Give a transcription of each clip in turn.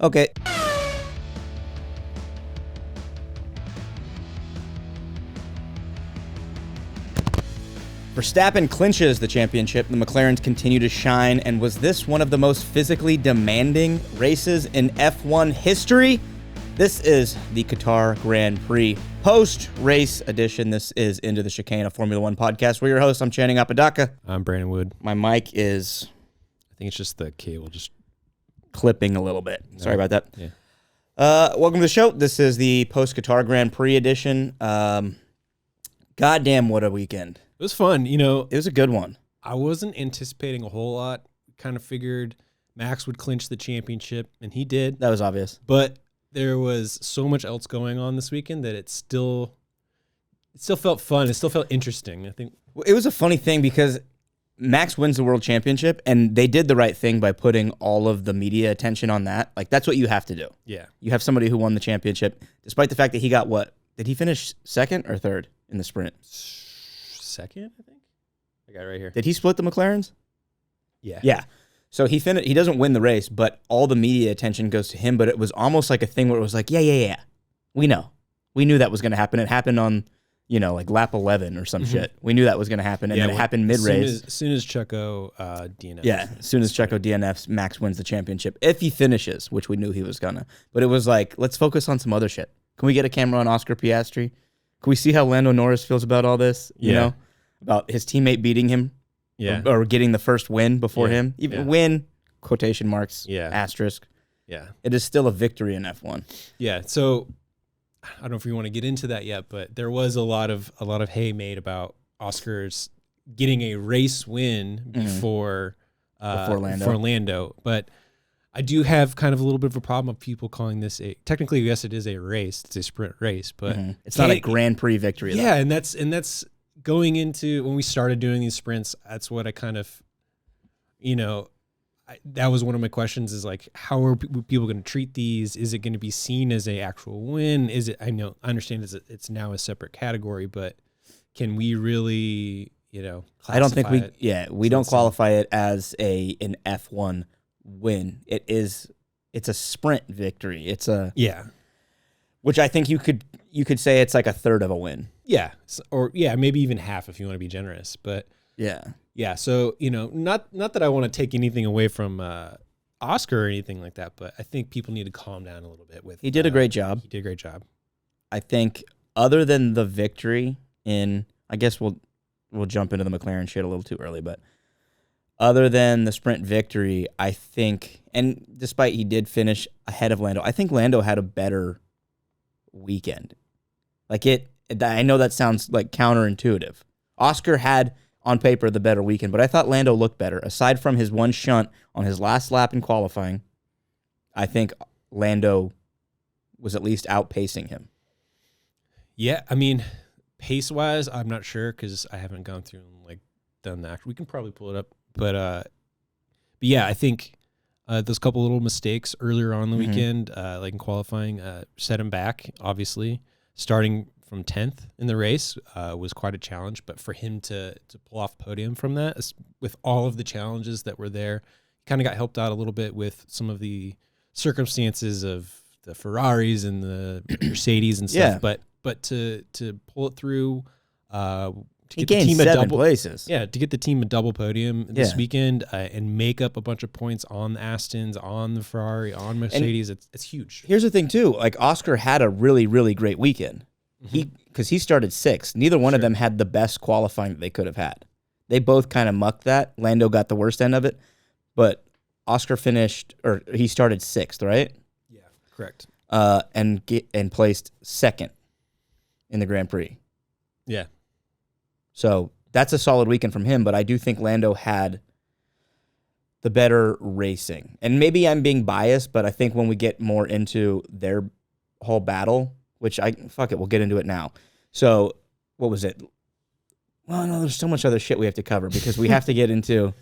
Okay. Verstappen clinches the championship. The McLarens continue to shine. And was this one of the most physically demanding races in F1 history? This is the Qatar Grand Prix post-race edition. This is Into the Chicane, a Formula One podcast. We're your hosts. I'm Channing Apodaca. I'm Brandon Wood. My mic is... I think it's just the cable just... clipping a little bit. Sorry about that. Yeah. Welcome to the show. This is the post-Qatar Grand Prix edition. Goddamn, what a weekend. It was fun. You know, It was a good one. I wasn't anticipating a whole lot. Kind of figured Max would clinch the championship, and he did. That was obvious. But there was so much else going on this weekend that it still felt fun. It still felt interesting. I think It was a funny thing because Max wins the world championship, and they did the right thing by putting all of the media attention on that. Like, that's what you have to do. Yeah. You have somebody who won the championship, despite the fact that he got what? Did he finish second or third in the sprint? Second, I think. I got it right here. Did he split the McLarens? Yeah. Yeah. So he doesn't win the race, but all the media attention goes to him. But it was almost like a thing where it was like, yeah. We know. We knew that was going to happen. It happened on, like lap 11 or some shit. We knew that was going to happen. And then it happened mid-race. As soon as Checo DNFs. Yeah, as soon as Checo DNFs, Max wins the championship. If he finishes, which we knew he was going to. But it was like, let's focus on some other shit. Can we get a camera on Oscar Piastri? Can we see how Lando Norris feels about all this? You know? About his teammate beating him? Yeah. Or getting the first win before him. Even win, quotation marks, Yeah. asterisk. Yeah. It is still a victory in F1. Yeah. So I don't know if we want to get into that yet, but there was a lot of hay made about Oscar's getting a race win before Lando. But I do have kind of a little bit of a problem of people calling this technically, yes, it is a race. It's a sprint race, but it's not a Grand Prix victory. Yeah. And that's going into when we started doing these sprints. That's what I kind of, that was one of my questions is like, how are people going to treat these? Is it going to be seen as a actual win? Is it, I understand it's now a separate category, but can we really, I don't think classify we don't qualify it as an F1 win. It's a sprint victory. Which I think you could say it's like a third of a win. Yeah. Or maybe even half if you want to be generous, but yeah. So, not that I want to take anything away from Oscar or anything like that, but I think people need to calm down a little bit with. He did a great job. He did a great job. I think other than the victory I guess we'll jump into the McLaren shit a little too early, but other than the sprint victory, I think, and despite he did finish ahead of Lando, I think Lando had a better weekend. I know that sounds like counterintuitive. Oscar had on paper the better weekend, but I thought Lando looked better. Aside from his one shunt on his last lap in qualifying, I think Lando was at least outpacing him. Yeah, I mean, pace-wise, I'm not sure because I haven't gone through and done that. We can probably pull it up, but yeah, I think those couple little mistakes earlier on in the weekend, like in qualifying, set him back. Obviously, starting from 10th in the race was quite a challenge, but for him to pull off podium from that, with all of the challenges that were there, he kind of got helped out a little bit with some of the circumstances of the Ferraris and the Mercedes and stuff. Yeah. But to pull it through, He gained 7 places. Yeah, to get the team a double podium this weekend and make up a bunch of points on the Astons, on the Ferrari, on Mercedes, it's huge. Here's the thing, too. Oscar had a really, really great weekend. Because he started 6th. Neither one of them had the best qualifying that they could have had. They both kind of mucked that. Lando got the worst end of it. But Oscar he started 6th, right? Yeah, correct. And placed 2nd in the Grand Prix. Yeah. So that's a solid weekend from him, but I do think Lando had the better racing. And maybe I'm being biased, but I think when we get more into their whole battle, which we'll get into it now. So what was it? Well, no, there's so much other shit we have to cover because we have to get into.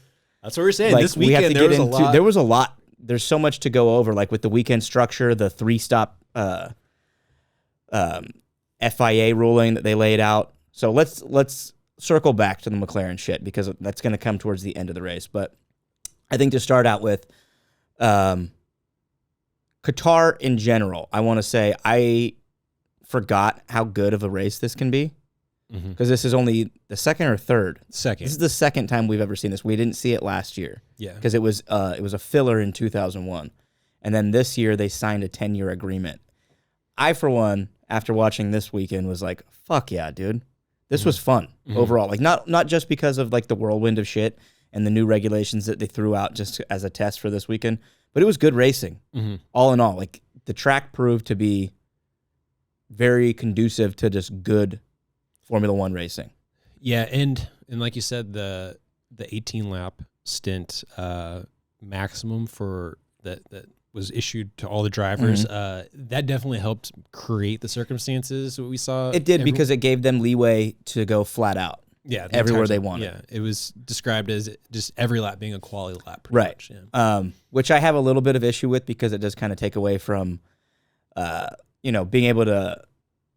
That's what we're saying. This weekend there was a lot. There's so much to go over, like with the weekend structure, the 3-stop FIA ruling that they laid out. So let's circle back to the McLaren shit because that's going to come towards the end of the race. But I think to start out with, Qatar in general, I want to say I forgot how good of a race this can be because this is only the second or third. Second. This is the second time we've ever seen this. We didn't see it last year. Yeah. Because it was a filler in 2001. And then this year they signed a 10-year agreement. I, for one, after watching this weekend, was like, fuck yeah, dude. This was fun overall. Like not just because of like the whirlwind of shit and the new regulations that they threw out just as a test for this weekend, but it was good racing. All in all, like the track proved to be very conducive to just good Formula One racing. Yeah, and like you said, the 18 lap stint maximum for that was issued to all the drivers. That definitely helped create the circumstances that we saw. It did because it gave them leeway to go flat out. Yeah, everywhere they wanted. Yeah, it was described as just every lap being a quality lap. Right. Much, yeah. Which I have a little bit of issue with because it does kind of take away from, being able to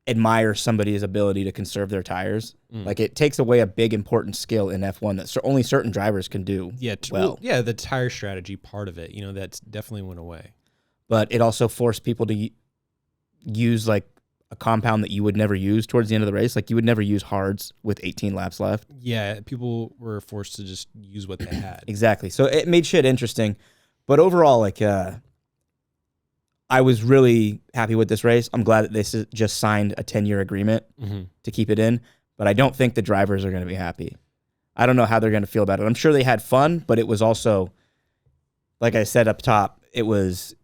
admire somebody's ability to conserve their tires. Like it takes away a big important skill in F1 that only certain drivers can do. Yeah, the tire strategy part of it, that's definitely went away. But it also forced people to use like a compound that you would never use towards the end of the race. Like you would never use hards with 18 laps left. Yeah, people were forced to just use what they had. Exactly. So it made shit interesting. But overall, like I was really happy with this race. I'm glad that they just signed a 10-year agreement to keep it in. But I don't think the drivers are going to be happy. I don't know how they're going to feel about it. I'm sure they had fun, but it was also, like I said up top, it's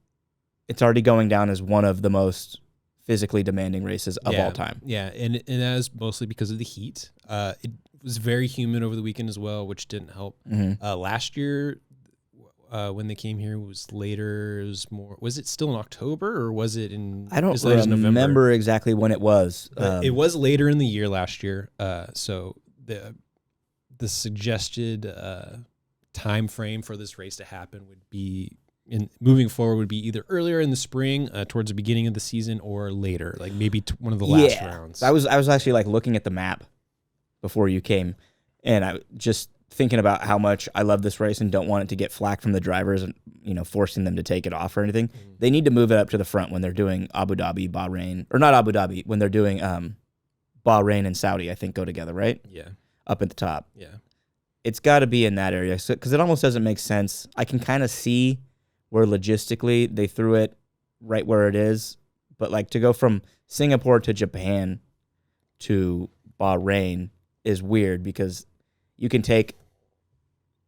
already going down as one of the most physically demanding races of all time. Yeah, and that is mostly because of the heat. It was very humid over the weekend as well, which didn't help. Last year, when they came here, was later. It was more. Was it still in October or was it in? I don't remember exactly when it was. It was later in the year last year. So the suggested time frame for this race to happen would be. Moving forward would be either earlier in the spring, towards the beginning of the season, or later, like maybe one of the last rounds. I was actually like looking at the map before you came, and I just thinking about how much I love this race and don't want it to get flack from the drivers and forcing them to take it off or anything. They need to move it up to the front when they're doing Abu Dhabi, Bahrain, or not Abu Dhabi, when they're doing Bahrain and Saudi. I think go together, right? Yeah, up at the top. Yeah, it's got to be in that area because it almost doesn't make sense. I can kind of see where logistically they threw it right where it is. But like to go from Singapore to Japan to Bahrain is weird because you can take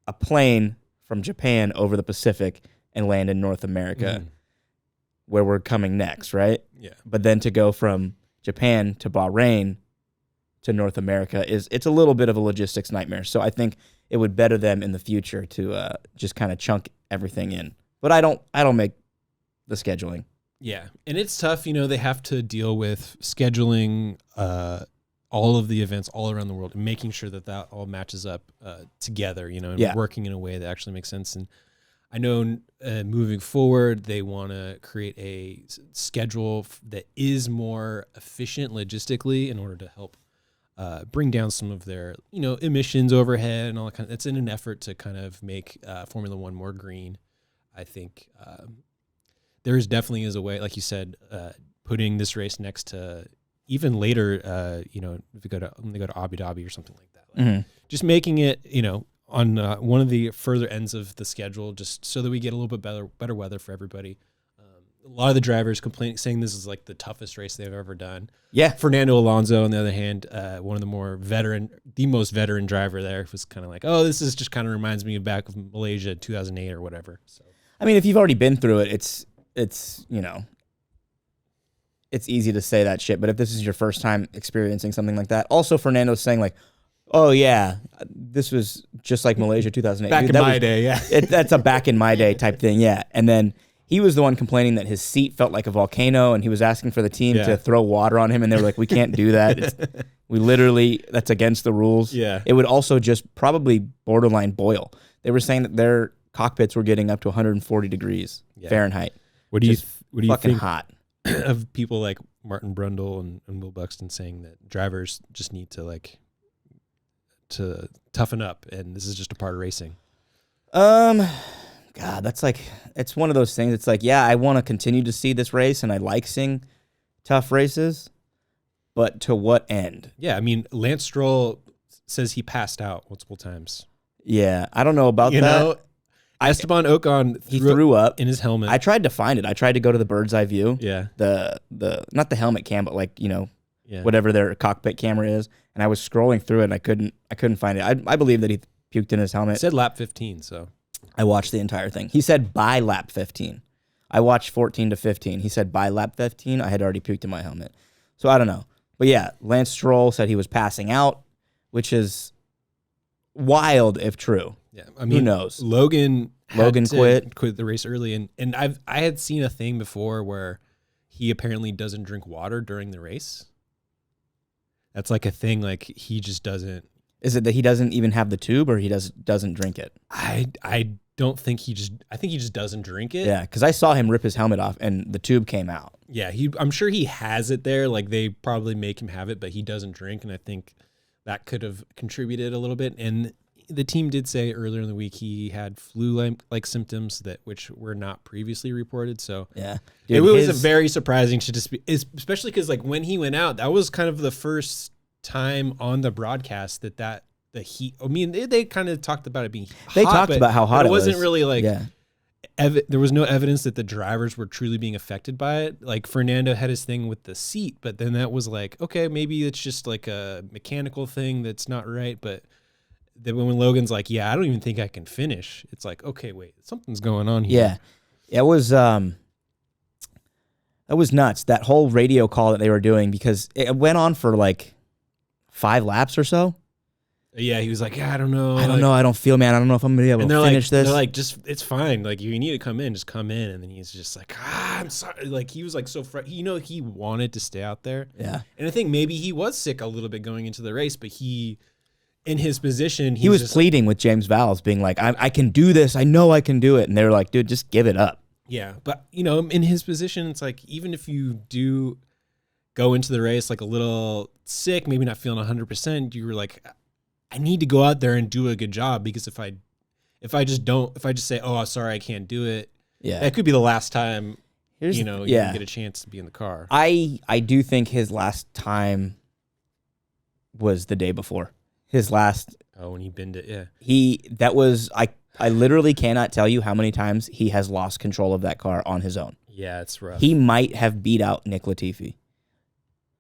a plane from Japan over the Pacific and land in North America where we're coming next, right? Yeah. But then to go from Japan to Bahrain to North America it's a little bit of a logistics nightmare. So I think it would better them in the future to just kind of chunk everything in. But I don't make the scheduling. Yeah, and it's tough. They have to deal with scheduling all of the events all around the world and making sure that all matches up together, and working in a way that actually makes sense. And I know moving forward, they want to create a schedule that is more efficient logistically in order to help bring down some of their, emissions overhead and all that kind of. It's in an effort to kind of make Formula One more green. I think there definitely is a way, like you said, putting this race next to even later, if we when they go to Abu Dhabi or something like that, just making it, on one of the further ends of the schedule, just so that we get a little bit better weather for everybody. A lot of the drivers saying this is like the toughest race they've ever done. Yeah. Fernando Alonso, on the other hand, one of the most veteran driver there, was kind of like, oh, this is just kind of reminds me of back of Malaysia 2008 or whatever. So. I mean, if you've already been through it, it's easy to say that shit. But if this is your first time experiencing something like that, also Fernando's saying like, oh yeah, this was just like Malaysia 2008. Back in my day, yeah. That's a back in my day type thing, yeah. And then he was the one complaining that his seat felt like a volcano, and he was asking for the team to throw water on him, and they were like, we can't do that. That's against the rules. Yeah. It would also just probably borderline boil. They were saying that their cockpits were getting up to 140 degrees Fahrenheit. What do you think hot of people like Martin Brundle and Will Buxton saying that drivers just need to toughen up and this is just a part of racing? Kind God, that's like, it's one of those things. It's like, yeah, I want to continue to see this race, and I like seeing tough races, but to what end? Yeah, I mean, Lance Stroll says he passed out multiple times. Yeah, I don't know about You that. know, Esteban Ocon He threw up in his helmet. I tried to find it. I tried to go to the bird's eye view. Yeah. The not the helmet cam, but like, you know, Yeah. whatever their cockpit camera is. And I was scrolling through it and I couldn't find it. I believe that he puked in his helmet. It said lap 15, so. I watched the entire thing. He said by lap 15. I watched 14 to 15. He said by lap 15, I had already puked in my helmet. So I don't know. But yeah, Lance Stroll said he was passing out, which is wild if true. Yeah, I mean, who knows? Logan quit the race early, and I had seen a thing before where he apparently doesn't drink water during the race. That's like a thing. Like he just doesn't. Is it that he doesn't even have the tube, or he doesn't drink it? I don't think I think he just doesn't drink it. Yeah, because I saw him rip his helmet off and the tube came out. Yeah, I'm sure he has it there. Like they probably make him have it, but he doesn't drink, and I think that could have contributed a little bit. And the team did say earlier in the week he had flu-like symptoms which were not previously reported. So yeah, dude, it was very surprising to just be, especially because like when he went out, that was kind of the first time on the broadcast that the heat. I mean, they kind of talked about it being hot. They talked about how hot it was. It wasn't really like. Yeah. There was no evidence that the drivers were truly being affected by it. Like Fernando had his thing with the seat, but then that was like, okay, maybe it's just like a mechanical thing that's not right. But then when Logan's like, yeah, I don't even think I can finish. It's like, okay, wait, something's going on here. Yeah, it was nuts. That whole radio call that they were doing, because it went on for like 5 laps or so. Yeah, he was like, yeah, I don't know. I don't feel, man. I don't know if I'm gonna be able to finish this. They're like, just it's fine. Like you need to come in, just come in. And then he's just like, I'm sorry. Like he was like so he wanted to stay out there. Yeah. And I think maybe he was sick a little bit going into the race, but in his position, he was pleading with James Vowles, being like, I can do this. I know I can do it. And they were like, dude, just give it up. Yeah, but in his position, it's like even if you do go into the race like a little sick, maybe not feeling 100%, you were like, I need to go out there and do a good job, because if I just say, oh, sorry, I can't do it, yeah, that could be the last time you get a chance to be in the car. I do think his last time was the day before. His last. Oh, when he binned it, yeah. I literally cannot tell you how many times he has lost control of that car on his own. Yeah, it's rough. He might have beat out Nick Latifi.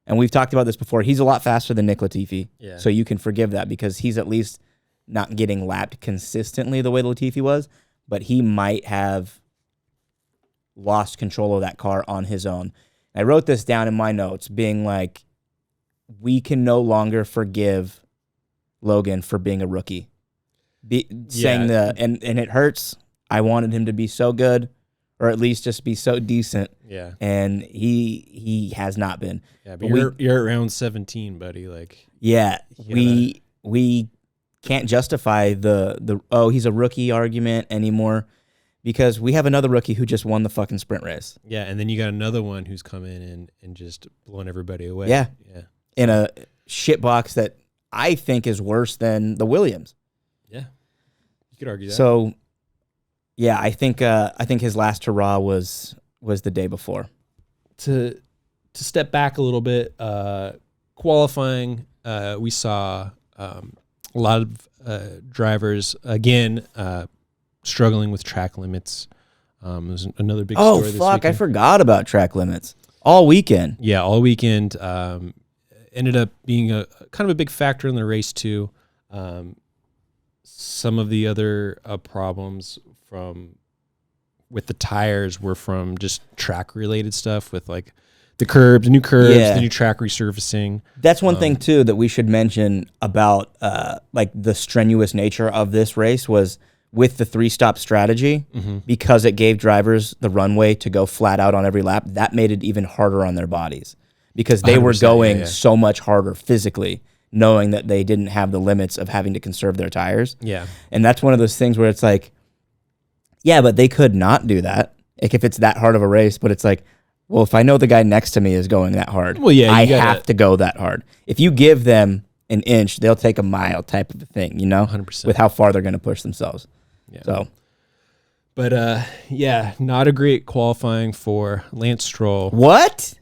And we've talked about this before. He's a lot faster than Nick Latifi. Yeah. So you can forgive that, because he's at least not getting lapped consistently the way Latifi was. But he might have lost control of that car on his own. I wrote this down in my notes, being like, we can no longer forgive Logan for being a rookie. Saying and it hurts. I wanted him to be so good, or at least just be so decent. Yeah. And he has not been. Yeah, but you're around 17, buddy. Like, yeah, we can't justify the he's a rookie argument anymore, because we have another rookie who just won the fucking sprint race. Yeah, and then you got another one who's come in and just blown everybody away. Yeah. Yeah. In a shit box that I think is worse than the Williams. Yeah. You could argue that. So yeah, I think his last hurrah was the day before. To step back a little bit, qualifying, we saw a lot of drivers again struggling with track limits. It was another big story this weekend. I forgot about track limits all weekend. Yeah, all weekend. Ended up being a kind of a big factor in the race too. Some of the other problems with the tires were from just track related stuff, with like the new curbs, the new track resurfacing. That's one thing too that we should mention about like the strenuous nature of this race was with the 3-stop strategy, because it gave drivers the runway to go flat out on every lap. That made it even harder on their bodies, because they were going so much harder physically, knowing that they didn't have the limits of having to conserve their tires. Yeah. And that's one of those things where it's like, yeah, but they could not do that, like if it's that hard of a race. But it's like, well, if I know the guy next to me is going that hard, well, yeah, I have to go that hard. If you give them an inch, they'll take a mile type of a thing, 100%. with how far they're going to push themselves. Yeah. So, But yeah, not a great qualifying for Lance Stroll. What?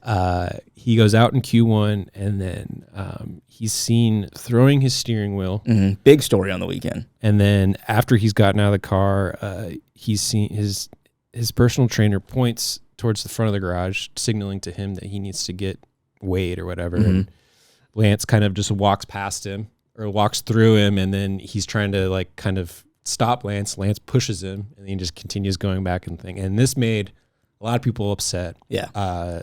He goes out in Q1, and then he's seen throwing his steering wheel. Mm-hmm. Big story on the weekend. And then after he's gotten out of the car, he's seen his personal trainer points towards the front of the garage, signaling to him that he needs to get weighed or whatever. Mm-hmm. And Lance kind of just walks past him or walks through him, and then he's trying to like kind of stop Lance. Lance pushes him, and he just continues going back and thing. And this made a lot of people upset. Yeah.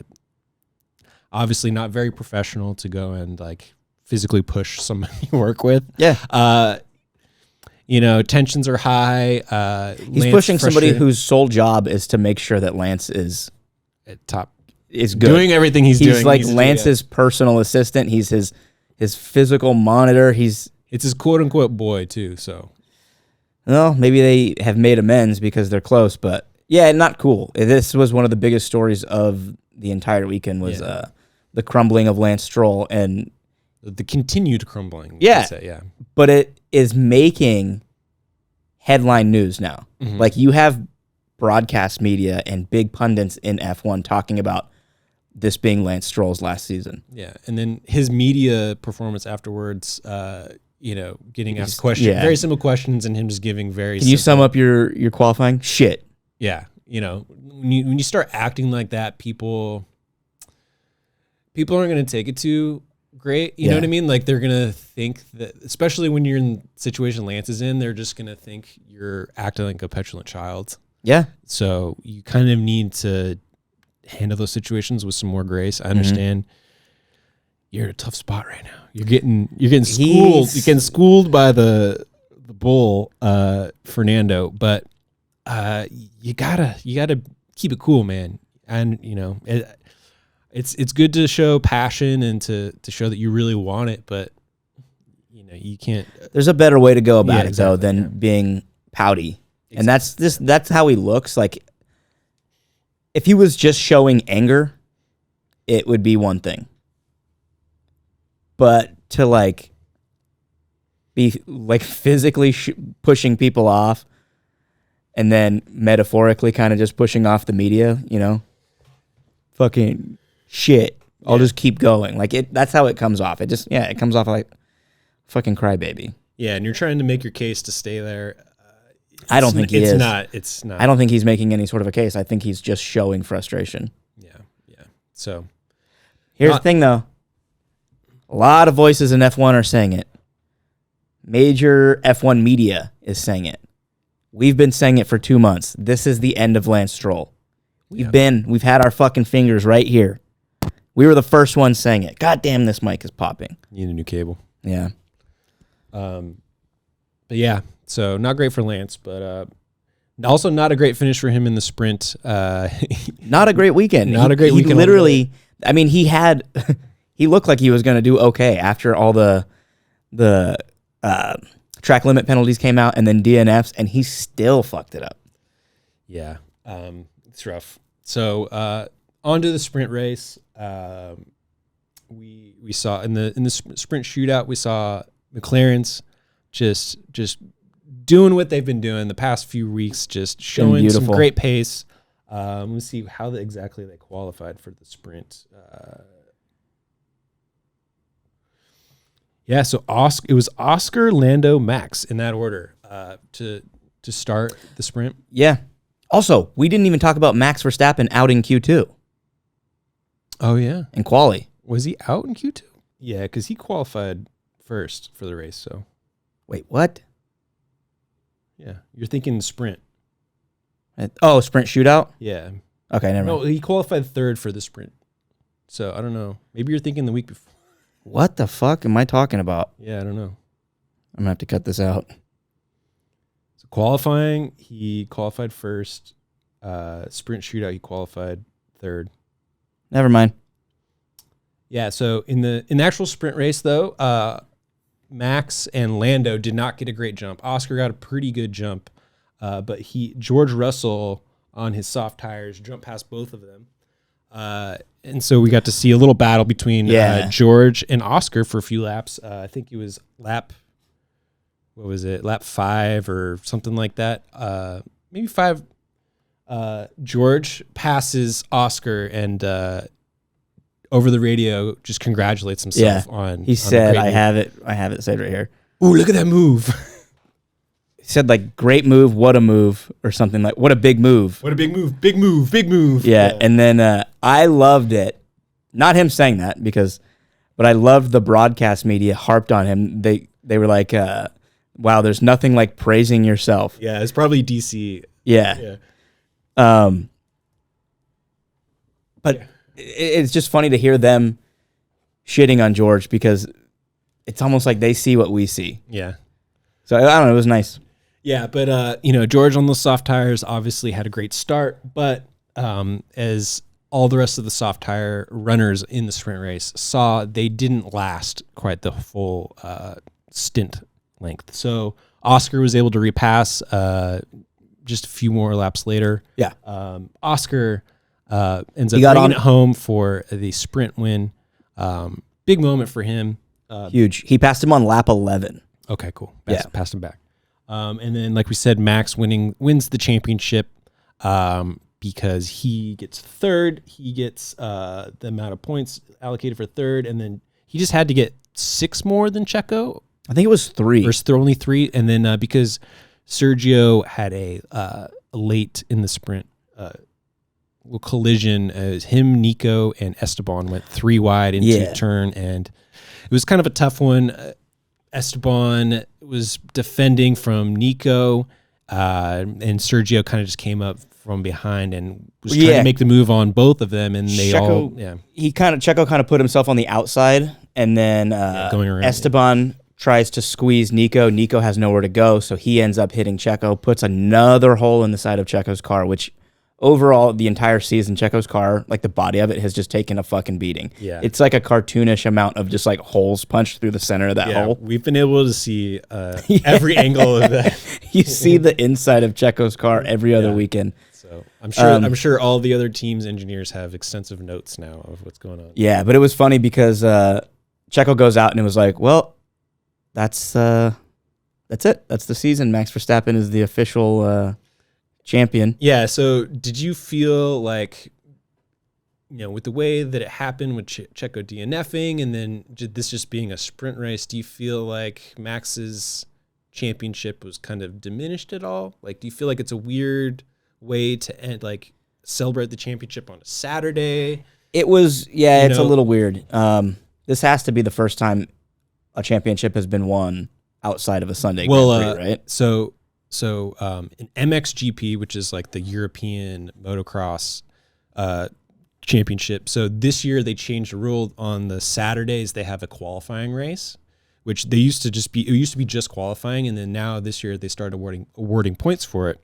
Obviously not very professional to go and like physically push somebody you work with. Yeah. Tensions are high. He's pushing somebody whose sole job is to make sure that Lance is at top, is good. doing everything he's doing. He's like Lance's personal assistant. He's his physical monitor. It's his quote unquote boy too. So, well, maybe they have made amends because they're close, but yeah, not cool. This was one of the biggest stories of the entire weekend was the crumbling of Lance Stroll and the continued crumbling. Yeah. Yeah. But it is making headline news now. Mm-hmm. Like you have broadcast media and big pundits in F1 talking about this being Lance Stroll's last season. Yeah. And then his media performance afterwards, getting asked questions, very simple questions, and him just giving very Can you sum up your qualifying? Shit. Yeah. When you start acting like that, people aren't going to take it too great. You know what I mean? Like they're going to think that, especially when you're in the situation Lance is in, they're just going to think you're acting like a petulant child. Yeah. So you kind of need to handle those situations with some more grace. I understand you're in a tough spot right now. You're getting schooled. You're getting schooled by the bull, Fernando, but you gotta keep it cool, man. And it's good to show passion and to show that you really want it, but you can't. There's a better way to go about it though exactly, than being pouty. Exactly. And that's how he looks. Like if he was just showing anger, it would be one thing. But to like be like physically pushing people off and then metaphorically kind of just pushing off the media, fucking shit. I'll just keep going. Like that's how it comes off. It comes off like fucking crybaby. Yeah, and you're trying to make your case to stay there. I don't think he is. It's not. I don't think he's making any sort of a case. I think he's just showing frustration. Yeah. So here's the thing though. A lot of voices in F1 are saying it. Major F1 media is saying it. We've been saying it for 2 months. This is the end of Lance Stroll. We've had our fucking fingers right here. We were the first ones saying it. God damn, this mic is popping. Need a new cable. Yeah. But yeah, so not great for Lance, but also not a great finish for him in the sprint. Not a great weekend. Not a great weekend. Literally, I mean, he had... He looked like he was going to do okay after all the track limit penalties came out and then DNFs, and he still fucked it up. Yeah, it's rough. So on to the sprint race. We saw in the sprint shootout, we saw McLaren's just doing what they've been doing the past few weeks, just showing some great pace. Let me see how exactly they qualified for the sprint. Yeah, so it was Oscar, Lando, Max in that order to start the sprint. Yeah. Also, we didn't even talk about Max Verstappen out in Q2. Oh, yeah. In quali. Was he out in Q2? Yeah, because he qualified first for the race. So, wait, what? Yeah, you're thinking sprint. Sprint shootout? Yeah. Okay, never mind. No, he qualified third for the sprint. So, I don't know. Maybe you're thinking the week before. What the fuck am I talking about? Yeah, I don't know. I'm going to have to cut this out. So qualifying, he qualified first. Sprint shootout, he qualified third. Never mind. Yeah, so in the actual sprint race, though, Max and Lando did not get a great jump. Oscar got a pretty good jump, but George Russell on his soft tires jumped past both of them. And so we got to see a little battle between George and Oscar for a few laps. I think it was lap 5 or something like that. Maybe 5 George passes Oscar and over the radio just congratulates himself on. He said, "I have it saved right here." Ooh, look at that move! He said like, "Great move, what a move," or something like, "What a big move." What a big move! Big move! Big move! Yeah, and then I loved it. Not him saying that but I loved the broadcast media harped on him. They were like, "Wow, there's nothing like praising yourself." Yeah, it's probably DC. Yeah. But it's just funny to hear them shitting on George because it's almost like they see what we see. Yeah. So I don't know. It was nice. Yeah, but George on the soft tires obviously had a great start, but as all the rest of the soft tire runners in the sprint race saw, they didn't last quite the full stint length. So Oscar was able to repass just a few more laps later. Yeah. Oscar ends up bringing it home for the sprint win. Big moment for him. Huge. He passed him on lap 11. Okay, cool. Passed him back. And then, like we said, Max wins the championship because he gets third. He gets the amount of points allocated for third, and then he just had to get 6 more than Checo. I think it was 3. Or only 3, and then because Sergio had a late in the sprint collision, as him, Nico, and Esteban went 3 wide into turn, and it was kind of a tough one. Esteban was defending from Nico, and Sergio kind of just came up from behind and was trying to make the move on both of them, and they Checo kind of put himself on the outside, and then going around, Esteban tries to squeeze Nico. Nico has nowhere to go, so he ends up hitting Checo, puts another hole in the side of Checo's car, which overall, the entire season, Checo's car, like the body of it, has just taken a fucking beating. Yeah. It's like a cartoonish amount of just like holes punched through the center of that hole. We've been able to see every angle of that. You see the inside of Checo's car every other weekend. So I'm sure all the other teams' engineers have extensive notes now of what's going on. Yeah, but it was funny because Checo goes out and it was like, well, that's it. That's the season. Max Verstappen is the official champion. Yeah, so did you feel like, with the way that it happened with Checo DNFing and then this just being a sprint race, do you feel like Max's championship was kind of diminished at all? Like, do you feel like it's a weird way to end, like, celebrate the championship on a Saturday? It was, it's a little weird. This has to be the first time a championship has been won outside of a Sunday Grand Prix, right? So in MXGP, which is like the European motocross championship. So this year they changed the rule. On the Saturdays they have a qualifying race, which it used to be just qualifying, and then now this year they started awarding points for it.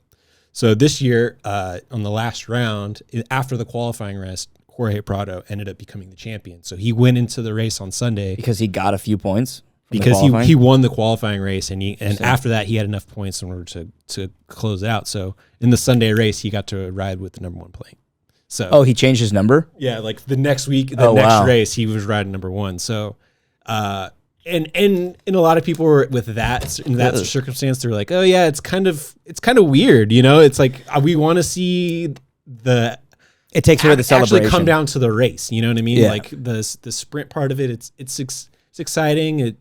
So this year on the last round after the qualifying race, Jorge Prado ended up becoming the champion. So he went into the race on Sunday because he got a few points. Because he won the qualifying race, and after that he had enough points in order to close it out. So in the Sunday race, he got to ride with the number 1 plate. So he changed his number? Yeah, like the next week, next race, he was riding number 1. So and a lot of people were with that in that circumstance. They're like, oh yeah, it's kind of weird, It's like we want to see it takes away the celebration. Actually come down to the race, you know what I mean? Yeah. Like the sprint part of it, it's exciting.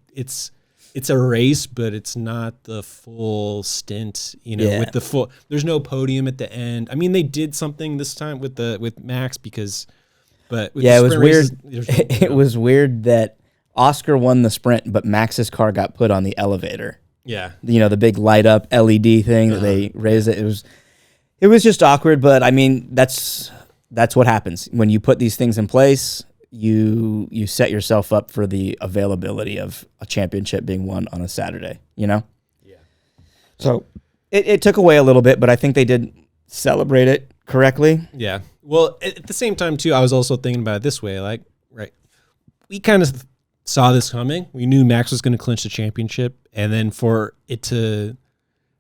It's a race, but it's not the full stint, with the full, there's no podium at the end. I mean, they did something this time with Max but with it was races, weird. It was weird that Oscar won the sprint, but Max's car got put on the elevator. Yeah. The big light up LED thing that they raised it. It was just awkward, but I mean, that's what happens when you put these things in place. You set yourself up for the availability of a championship being won on a Saturday, Yeah. So it took away a little bit, but I think they did celebrate it correctly. Yeah. Well, at the same time, too, I was also thinking about it this way. Like, right, we kind of saw this coming. We knew Max was going to clinch the championship, and then for it to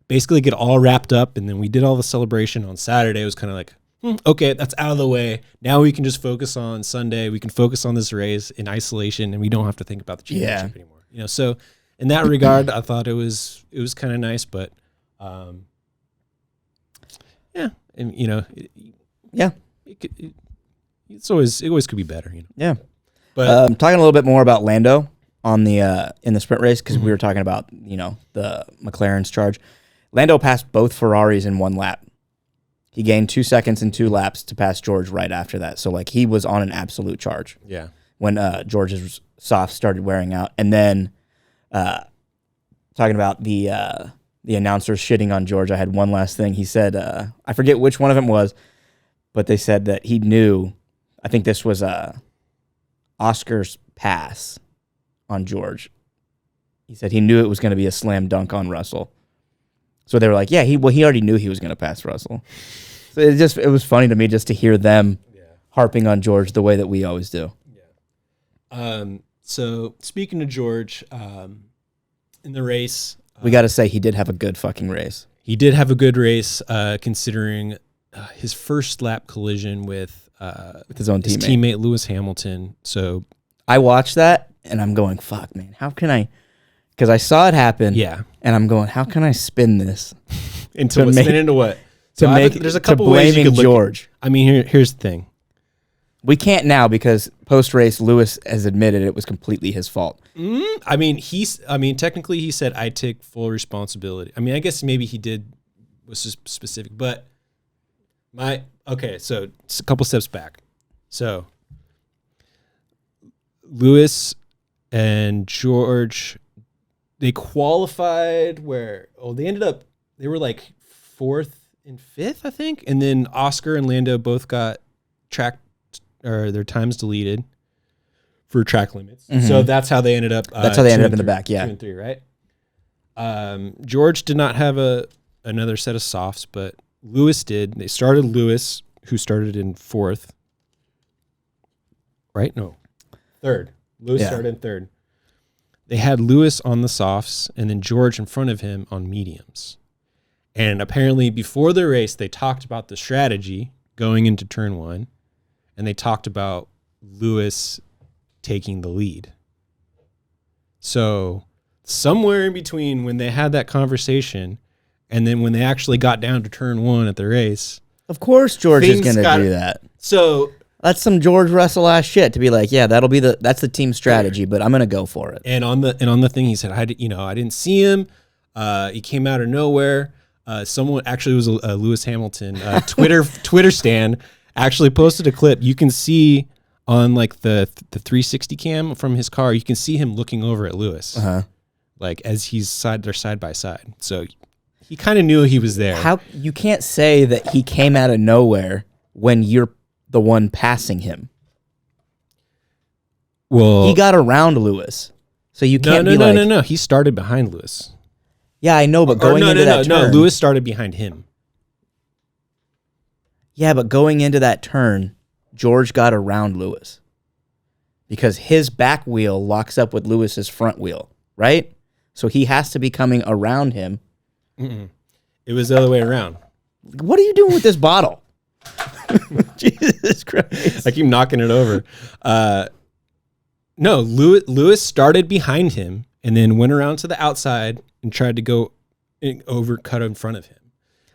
basically get all wrapped up, and then we did all the celebration on Saturday, it was kind of like, okay, that's out of the way. Now we can just focus on Sunday. We can focus on this race in isolation, and we don't have to think about the championship anymore. So in that regard, I thought it was kind of nice, but And it always could be better. Yeah. But talking a little bit more about Lando on the in the sprint race, because we were talking about the McLaren's charge. Lando passed both Ferraris in one lap. He gained 2 seconds in 2 laps to pass George right after that. So like he was on an absolute charge. Yeah. When George's softs started wearing out, and then talking about the announcers shitting on George, I had one last thing. He said, I forget which one of them was, but they said that he knew. I think this was Oscar's pass on George. He said he knew it was going to be a slam dunk on Russell. So they were like, yeah, he already knew he was going to pass Russell. So it was funny to me just to hear them harping on George the way that we always do. Yeah. So speaking of George, in the race, we got to say he did have a good fucking race. He did have a good race, considering his first lap collision with his own teammate Lewis Hamilton. So I watched that and I'm going, fuck, man, how can I? Because I saw it happen. Yeah. And I'm going, how can I spin this? Spin into what? There's a couple ways you could look George. I mean, here's the thing. We can't now because post-race, Lewis has admitted it was completely his fault. I mean, technically he said, I take full responsibility. I mean, I guess maybe he was just specific, but so it's a couple steps back. So Lewis and George, they qualified they were like 4th and 5th, I think. And then Oscar and Lando both got their times deleted for track limits. Mm-hmm. So that's how they ended up. That's how they ended up in the back. Yeah. 2 and 3, right? George did not have another set of softs, but Lewis did. They started Lewis, who started in 4th. Right? No. 3rd. Lewis started in 3rd. They had Lewis on the softs and then George in front of him on mediums. And apparently before the race, they talked about the strategy going into turn 1, and they talked about Lewis taking the lead. So somewhere in between when they had that conversation and then when they actually got down to turn 1 at the race. Of course George is going to do that. So that's some George Russell ass shit to be like, yeah, that's the team strategy, but I'm going to go for it. And on the thing he said, I didn't see him. He came out of nowhere. Someone actually was a Lewis Hamilton Twitter stan actually posted a clip. You can see on like the 360 cam from his car, you can see him looking over at Lewis, like as they're side by side. So he kind of knew he was there. How you can't say that he came out of nowhere when you're the one passing him. Well, he got around Lewis, so you can't No. He started behind Lewis. Yeah, I know, but going into that turn, Lewis started behind him. Yeah, but going into that turn, George got around Lewis because his back wheel locks up with Lewis's front wheel, right? So he has to be coming around him. Mm-mm. It was the other way around. What are you doing with this bottle? Jesus Christ. I keep knocking it over. No, Lewis started behind him and then went around to the outside and tried to go cut in front of him.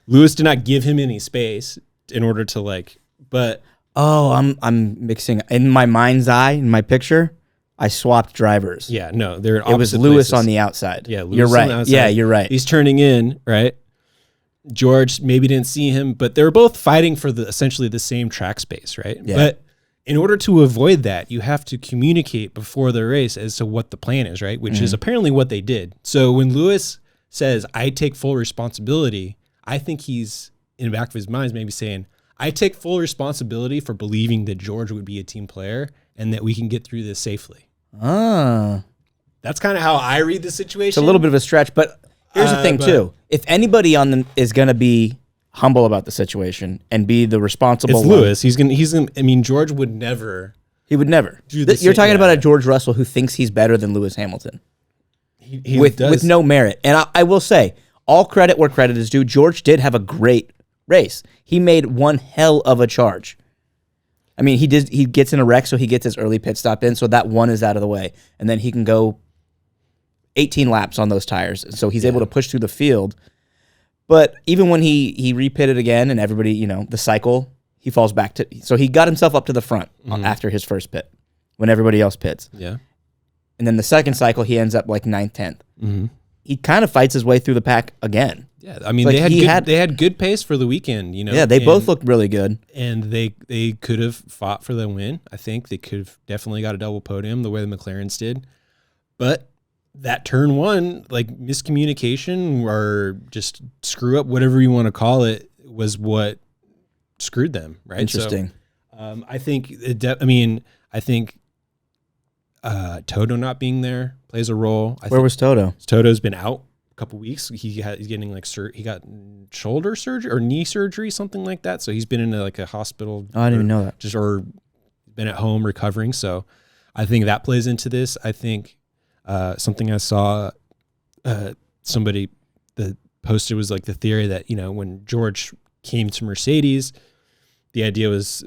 Lewis did not give him any space in order to but... Oh, I'm mixing. In my mind's eye, in my picture, I swapped drivers. Yeah, no, they're it was Lewis places. On the outside. Yeah, Lewis you're right. On the outside. Yeah, you're right. He's turning in, right? George maybe didn't see him, but they were both fighting for essentially the same track space, right? Yeah. But in order to avoid that, you have to communicate before the race as to what the plan is, right? Which is apparently what they did. So when Lewis says, I take full responsibility, I think he's, in the back of his mind, maybe saying, I take full responsibility for believing that George would be a team player and that we can get through this safely. That's kind of how I read the situation. It's a little bit of a stretch, but here's the thing, too. If anybody on them is going to be humble about the situation and be the responsible it's one. Lewis. He's gonna. I mean, George would never. He would never. You're talking about a George Russell who thinks he's better than Lewis Hamilton. He with no merit. And I will say, all credit where credit is due. George did have a great race. He made one hell of a charge. I mean, he gets in a wreck, so he gets his early pit stop in, so that one is out of the way. And then he can go 18 laps on those tires. So he's able to push through the field. But even when he repitted again and everybody, the cycle, he falls back to... So he got himself up to the front after his first pit when everybody else pits. Yeah. And then the second cycle, he ends up like 9th, 10th. Mm-hmm. He kind of fights his way through the pack again. Yeah, I mean, they had good pace for the weekend, Yeah, they both looked really good. And they could have fought for the win. I think they could have definitely got a double podium the way the McLarens did. But that turn one, like miscommunication or just screw up, whatever you want to call it, was what screwed them, right? Interesting. So, I think Toto not being there plays a role. Where was Toto? Toto's been out a couple weeks. He's getting he got shoulder surgery or knee surgery, something like that. So he's been in a hospital. Oh, I didn't even know that. Or been at home recovering. So I think that plays into this. I think something I saw somebody that posted was like the theory that when George came to Mercedes, the idea is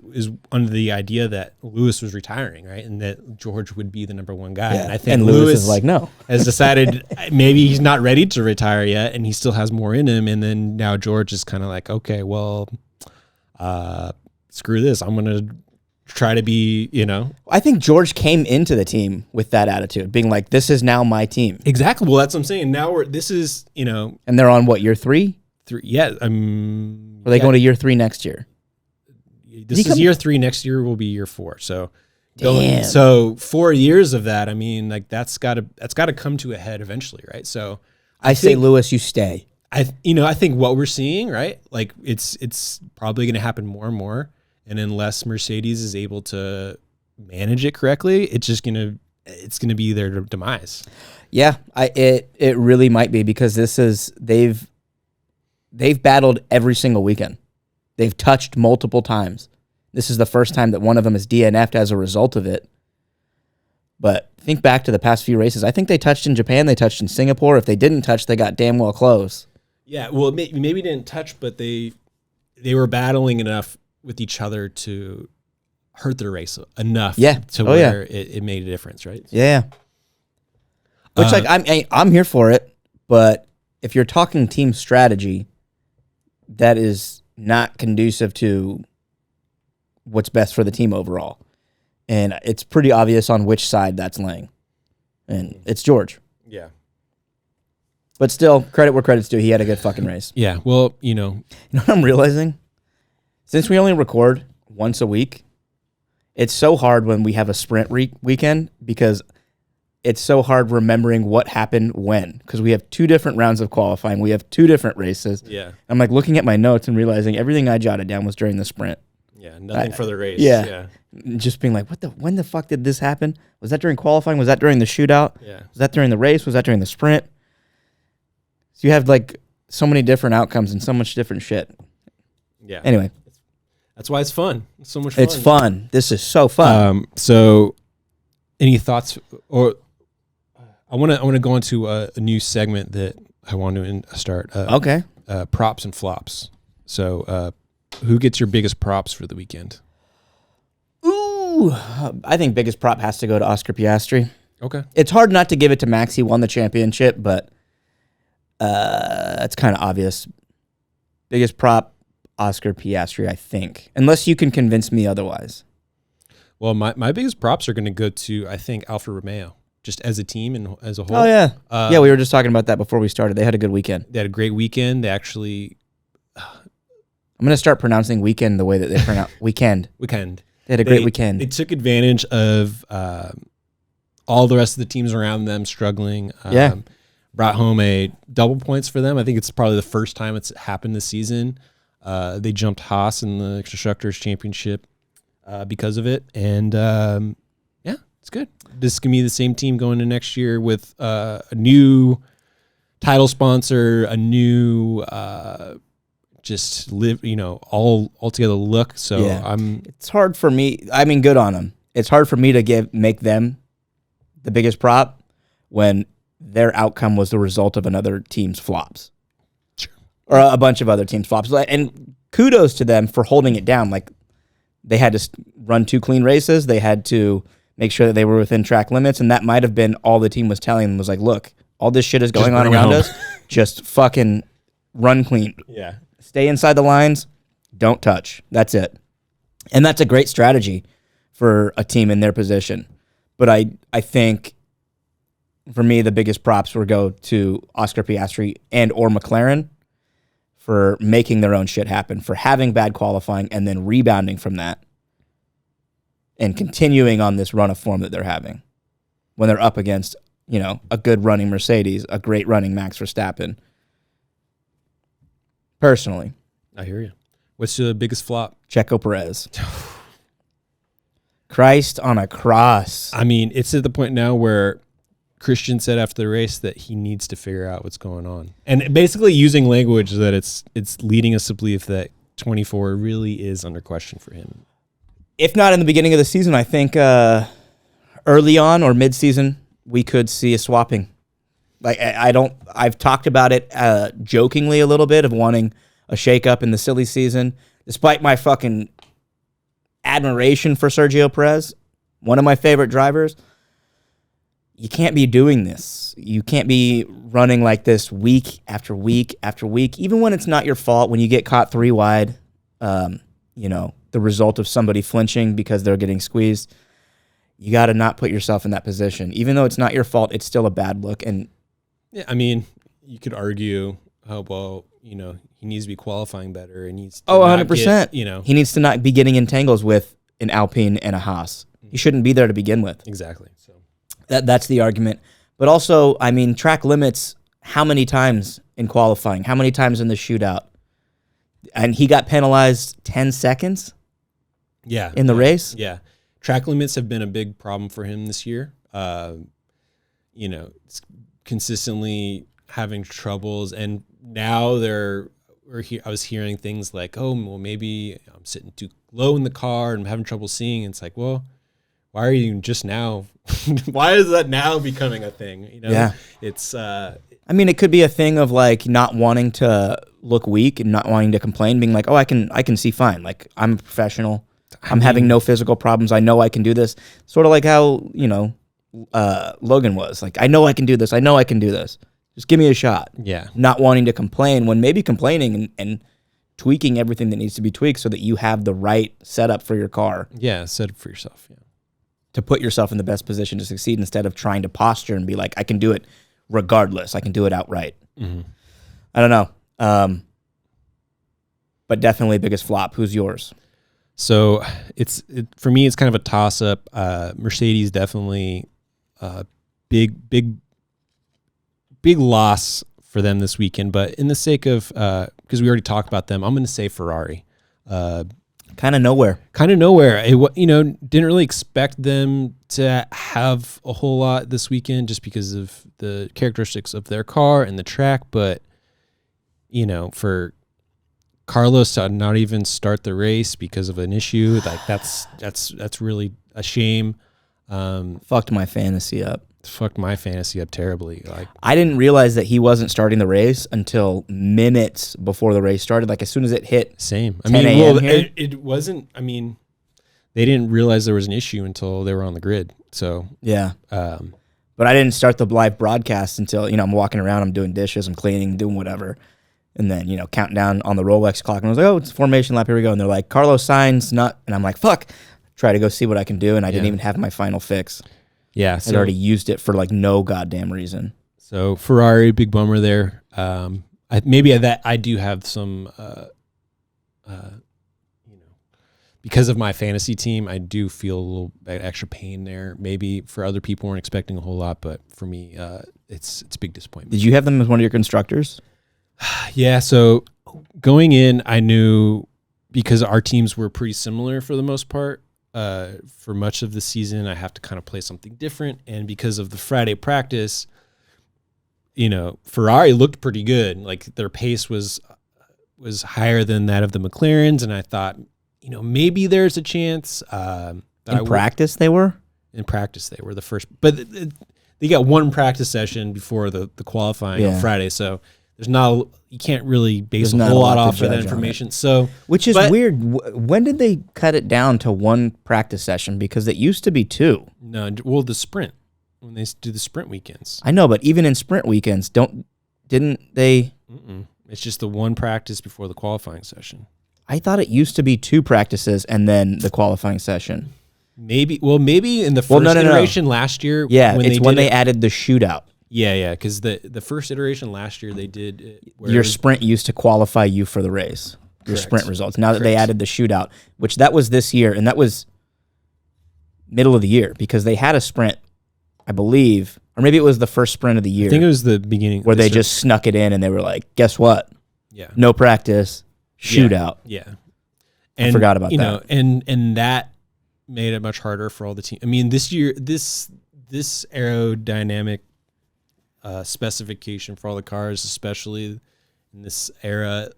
under the idea that Lewis was retiring, right, and that George would be the number one guy. Yeah. And I think and Lewis is like, no, has decided maybe he's not ready to retire yet, and he still has more in him. And then now George is kind of like, okay, well, screw this. I'm gonna try to be, I think George came into the team with that attitude, being like, this is now my team. Exactly. Well, that's what I'm saying. Now this is, And they're on what, year 3? 3? Yeah. Are they going to year 3 next year? This is year 3. Next year will be year 4. So, damn. So 4 years of that. I mean, like that's got to come to a head eventually, right? So I say, Lewis, you stay. I think what we're seeing, right? Like it's probably going to happen more and more, and unless Mercedes is able to manage it correctly, it's gonna be their demise. Yeah, it really might be, because they've battled every single weekend. They've touched multiple times. This is the first time that one of them is DNF'd as a result of it. But think back to the past few races. I think they touched in Japan. They touched in Singapore. If they didn't touch, they got damn well close. Yeah, well, maybe didn't touch, but they were battling enough with each other to hurt their race enough to where it made a difference, right? Yeah. Which, I'm here for it, but if you're talking team strategy, that is not conducive to what's best for the team overall. And it's pretty obvious on which side that's laying. And it's George. Yeah. But still, credit where credit's due. He had a good fucking race. Yeah, well, You know what I'm realizing? Since we only record once a week, it's so hard when we have a sprint weekend, because it's so hard remembering what happened when, because we have 2 different rounds of qualifying. We have 2 different races. Yeah. I'm like looking at my notes and realizing everything I jotted down was during the sprint. Yeah, nothing for the race. Yeah. Just being like, when the fuck did this happen? Was that during qualifying? Was that during the shootout? Yeah. Was that during the race? Was that during the sprint? So you have like so many different outcomes and so much different shit. Yeah. Anyway. That's why it's fun. It's so much fun. It's fun. This is so fun. So any thoughts, or I want to go into a new segment that I want to start. Okay. Props and flops. So who gets your biggest props for the weekend? Ooh, I think biggest prop has to go to Oscar Piastri. Okay. It's hard not to give it to Max. He won the championship, but it's kind of obvious. Biggest prop, Oscar Piastri, I think. Unless you can convince me otherwise. Well, my biggest props are going to go to, I think, Alfa Romeo, just as a team and as a whole. Oh, yeah. Yeah, we were just talking about that before we started. They had a good weekend. They had a great weekend. They actually... I'm going to start pronouncing weekend the way that they pronounce weekend. Weekend. They had a great weekend. They took advantage of all the rest of the teams around them struggling. Brought home a double points for them. I think it's probably the first time it's happened this season. They jumped Haas in the Constructors' Championship because of it. And, it's good. This can be the same team going into next year with a new title sponsor, a new just live, all together look. So it's hard for me. I mean, good on them. It's hard for me to make them the biggest prop when their outcome was the result of another team's flops. Sure. Or a bunch of other teams' flops. And kudos to them for holding it down. Like, they had to run 2 clean races. They had to make sure that they were within track limits. And that might have been all the team was telling them, was like, look, all this shit is going on around us. Just fucking run clean. Yeah. Stay inside the lines, don't touch. That's it. And that's a great strategy for a team in their position. But I think, for me, the biggest props would go to Oscar Piastri and or McLaren for making their own shit happen, for having bad qualifying and then rebounding from that and continuing on this run of form that they're having when they're up against, a good running Mercedes, a great running Max Verstappen. Personally. I hear you. What's the biggest flop? Checo Perez. Christ on a cross. I mean, it's at the point now where Christian said after the race that he needs to figure out what's going on. And basically using language that it's leading us to believe that 24 really is under question for him. If not in the beginning of the season, I think early on or mid-season, we could see a swapping. Like I've talked about it jokingly a little bit of wanting a shakeup in the silly season, despite my fucking admiration for Sergio Perez, one of my favorite drivers. You can't be doing this. You can't be running like this week after week after week, even when it's not your fault, when you get caught 3 wide, the result of somebody flinching because they're getting squeezed. You got to not put yourself in that position. Even though it's not your fault, it's still a bad look. And yeah, I mean, you could argue, he needs to be qualifying better. He needs to 100%. Get, he needs to not be getting in tangles with an Alpine and a Haas. He shouldn't be there to begin with. Exactly. So that's the argument. But also, I mean, track limits, how many times in qualifying? How many times in the shootout? And he got penalized 10 seconds in the race? Yeah. Track limits have been a big problem for him this year. Consistently having troubles, and now I was hearing things like, oh, well, maybe I'm sitting too low in the car and I'm having trouble seeing. And it's like, well, why are you just now? Why is that now becoming a thing? Yeah. It's. I mean, it could be a thing of like not wanting to look weak and not wanting to complain, being like, oh, I can see fine. Like, I'm a professional. I'm having no physical problems. I know I can do this. Sort of like how, Logan was. Like, I know I can do this. I know I can do this. Just give me a shot. Yeah. Not wanting to complain when maybe complaining and tweaking everything that needs to be tweaked so that you have the right setup for your car. Yeah, set up for yourself. Yeah. To put yourself in the best position to succeed instead of trying to posture and be like, I can do it regardless. I can do it outright. Mm-hmm. I don't know. But definitely biggest flop. Who's yours? So for me, it's kind of a toss-up. Mercedes definitely big loss for them this weekend. But in the sake of, because we already talked about them, I'm going to say Ferrari. Kind of nowhere. Didn't really expect them to have a whole lot this weekend just because of the characteristics of their car and the track. But, for Carlos to not even start the race because of an issue, like that's really a shame. Fucked my fantasy up. Fucked my fantasy up terribly. Like, I didn't realize that he wasn't starting the race until minutes before the race started. Like as soon as it hit, same. 10 a.m. here. It wasn't. I mean, they didn't realize there was an issue until they were on the grid. So yeah. But I didn't start the live broadcast until I'm walking around, I'm doing dishes, I'm cleaning, doing whatever. And then, counting down on the Rolex clock. And I was like, oh, it's formation lap. Here we go. And they're like, Carlos Sainz, not. And I'm like, fuck. Try to go see what I can do. And I didn't even have my final fix. Yeah. I'd already used it for like no goddamn reason. So Ferrari, big bummer there. I do have some, because of my fantasy team, I do feel a little extra pain there. Maybe for other people weren't expecting a whole lot, but for me, it's a big disappointment. Did you have them as one of your constructors? Yeah, so going in, I knew because our teams were pretty similar for the most part. For much of the season, I have to kind of play something different. And because of the Friday practice, Ferrari looked pretty good. Like their pace was higher than that of the McLarens. And I thought, maybe there's a chance. In practice, they were? In practice, they were the first. But they got one practice session before the qualifying on Friday. So you can't really base a whole lot off of that information. So, which is weird. When did they cut it down to one practice session? Because it used to be 2. No, well, the sprint, when they do the sprint weekends. I know, but even in sprint weekends, didn't they? It's just the one practice before the qualifying session. I thought it used to be 2 practices and then the qualifying session. Maybe in the first iteration last year. Yeah, when they added the shootout. Yeah, because the first iteration last year they did your sprint used to qualify you for the race. Your sprint results. Now that they added the shootout, which that was this year, and that was middle of the year because they had a sprint, I believe, or maybe it was the first sprint of the year. I think it was the beginning where they just snuck it in and they were like, "Guess what? Yeah, no practice, shootout." Yeah. I forgot about that. Know, and that made it much harder for all the teams. I mean, this year, this aerodynamic specification for all the cars, especially in this era,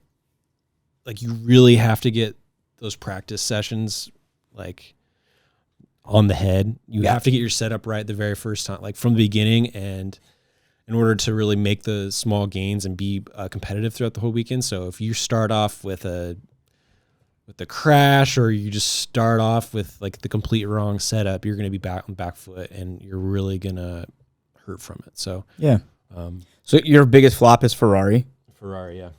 like you really have to get those practice sessions like on the head. You have to get your setup right the very first time, like from the beginning, and in order to really make the small gains and be competitive throughout the whole weekend. So if you start off with the crash, or you just start off with like the complete wrong setup, you're going to be back on back foot and you're really going to hurt from it. So, yeah. So your biggest flop is Ferrari? Ferrari, yeah.